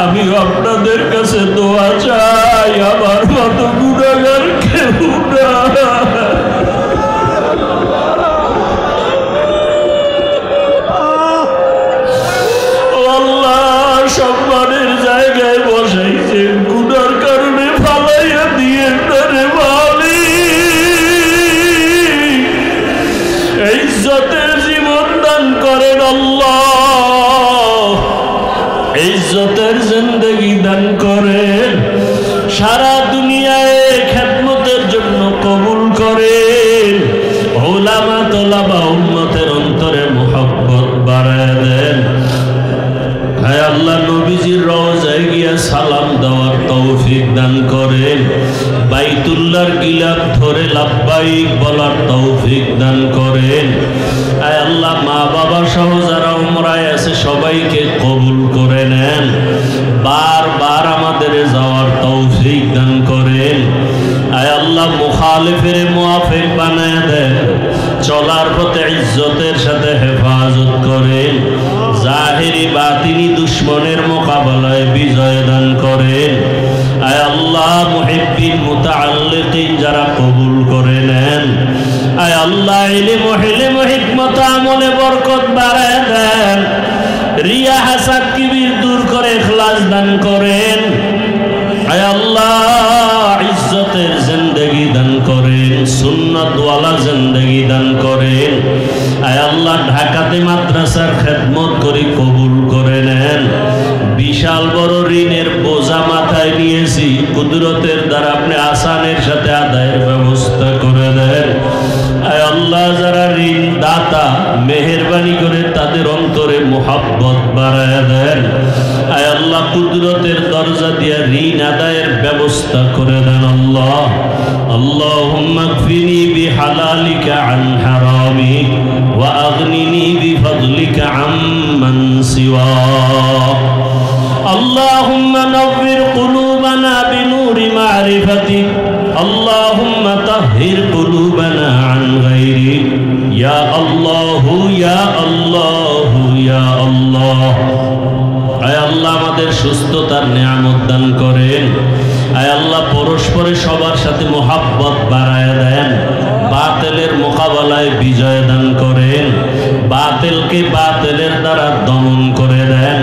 আমি আপনাদের কাছে দোয়া চাই, আমার মতো গুনাহগার কেউ না। সম্মানের জায়গায় বসাইছে, গুনার কারণে ফালাইয়া দিয়ে তারে বলি। ইজ্জতের জীবন দান করেন আল্লাহ, ইজ্জতের জিন্দেগি দান করেন। সারা দুনিয়ায় খেদমতের জন্য কবুল করেন। ওলামা তোলাবা উম্মতের অন্তরে মুহাব্বত বাড়ায় দেন। হায় আল্লাহ, নবীজির রওজায় গিয়া সালাম দেওয়ার তৌফিক দান করেন। বাইতুল্লাহর গিলাফ ধরে লাব্বাইক বলার তৌফিক দান করেন। আয় আল্লাহ, মা বাবা সহ যারা উমরায় আছে সবাইকে কবুল করে নেন। বারবার আমাদের যাওয়ার তৌফিক দান করেন। আয় আল্লাহ, মুখালিফের মুআফিক বানায় দেন। চলার পথে ইজ্জতের সাথে হেফাজত করেন। জাহিরি বাতিনি দুশ্মনের মোকাবেলায় বিজয় দান করেন। আয় আল্লাহ, মুহিব্বিন মুতাআল্লিকিন যারা কবুল করে নেন। আয় আল্লাহ, ইলম হিলম হিকমত আমলে বরকত বাড়ায় দেন। রিয়া হাসাদ কিবির দূর করে ইখলাস দান করেন। আয় আল্লাহ, ইজ্জতের জিন্দেগি দান করেন, সুন্নাতওয়ালা জিন্দেগি দান করেন। আয় আল্লাহ, ঢাকাতে মাদ্রাসার খেদমত করে কবুল করে নেন। বিশাল বড় ঋণের বোঝা মাথায় নিয়েছি, কুদরতের দ্বারা আপনি আসানের সাথে আদায়ের ব্যবস্থা করে দেন। আয় আল্লাহ, যারা ঋণ দাতা মেহেরবানি করে তাদের অন্তরে মুহাব্বত বাড়ায় দেন। আয় আল্লাহ, কুদরতের দরজা দিয়ে ঋণ আদায়ের ব্যবস্থা করে দেন। আল্লাহ, আল্লাহুম্মা কফিনি বিহালালিকা আন হারামিক ওয়া আগনিনি বিফদলিকা আম্মান সিওয়াক। আল্লাহুম্মা নাওয়ির কুলুবানা বিনূরি মারিফাতিক। আল্লাহুম্মা তাহহির কুলুবানা আন গায়রিক। ইয়া আল্লাহু ইয়া আল্লাহু ইয়া আল্লাহ। আয় আল্লাহ, আমাদের সুস্থতার নিয়ামত দান করেন। আয় আল্লাহ, পরস্পরে সবার সাথে মোহাব্বত বাড়ায় দেন। বাতিলের মোকাবেলায় বিজয় দান করেন। বাতিলকে বাতিলের দ্বারা দমন করে দেন।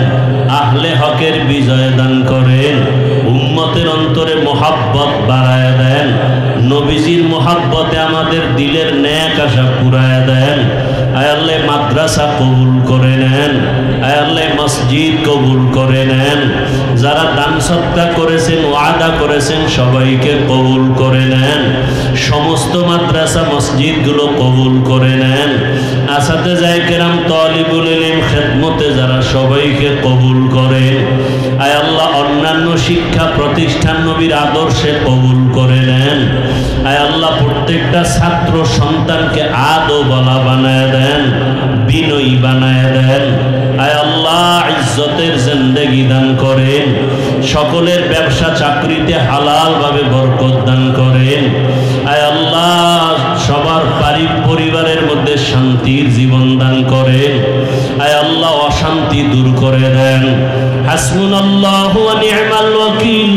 আহলে হকের বিজয় দান করেন। উম্মতের অন্তরে মোহাব্বত বাড়ায় দেন। নবীজির মোহাব্বতে আমাদের দিলের নেক আশা পুরায় দেন। আয় আল্লাহ, মাদ্রাসা কবুল করে নেন। আয় আল্লাহ, মসজিদ কবুল করে নেন। যারা দান সদকা করেছেন, ওয়াদা করেছেন, সবাইকে কবুল করে নেন। সমস্ত মাদ্রাসা মসজিদগুলো কবুল করে নেন। আসাতেজায়ে কেরাম, তালিবুল ইলম, খেদমতে যারা সবাইকে কবুল করেন। আয় আল্লাহ, অন্যান্য শিক্ষা প্রতিষ্ঠান নবীর আদর্শে কবুল করে নেন। আয় আল্লাহ, প্রত্যেকটা ছাত্র সন্তানকে আদওয়ালা বানায় দেন, বিনয়ী বানায় দেন। আয় আল্লাহ, ইজ্জতের জিন্দেগি দান করেন। সকলের ব্যবসা চাকরিতে হালাল ভাবে বরকত দান করেন। আয় আল্লাহ, সবার পরিবারের মধ্যে শান্তির জীবন দান করেন। আয় আল্লাহ, অশান্তি দূর করে দেন। হাসবুনাল্লাহু ওয়া নি'মাল ওয়াকিল।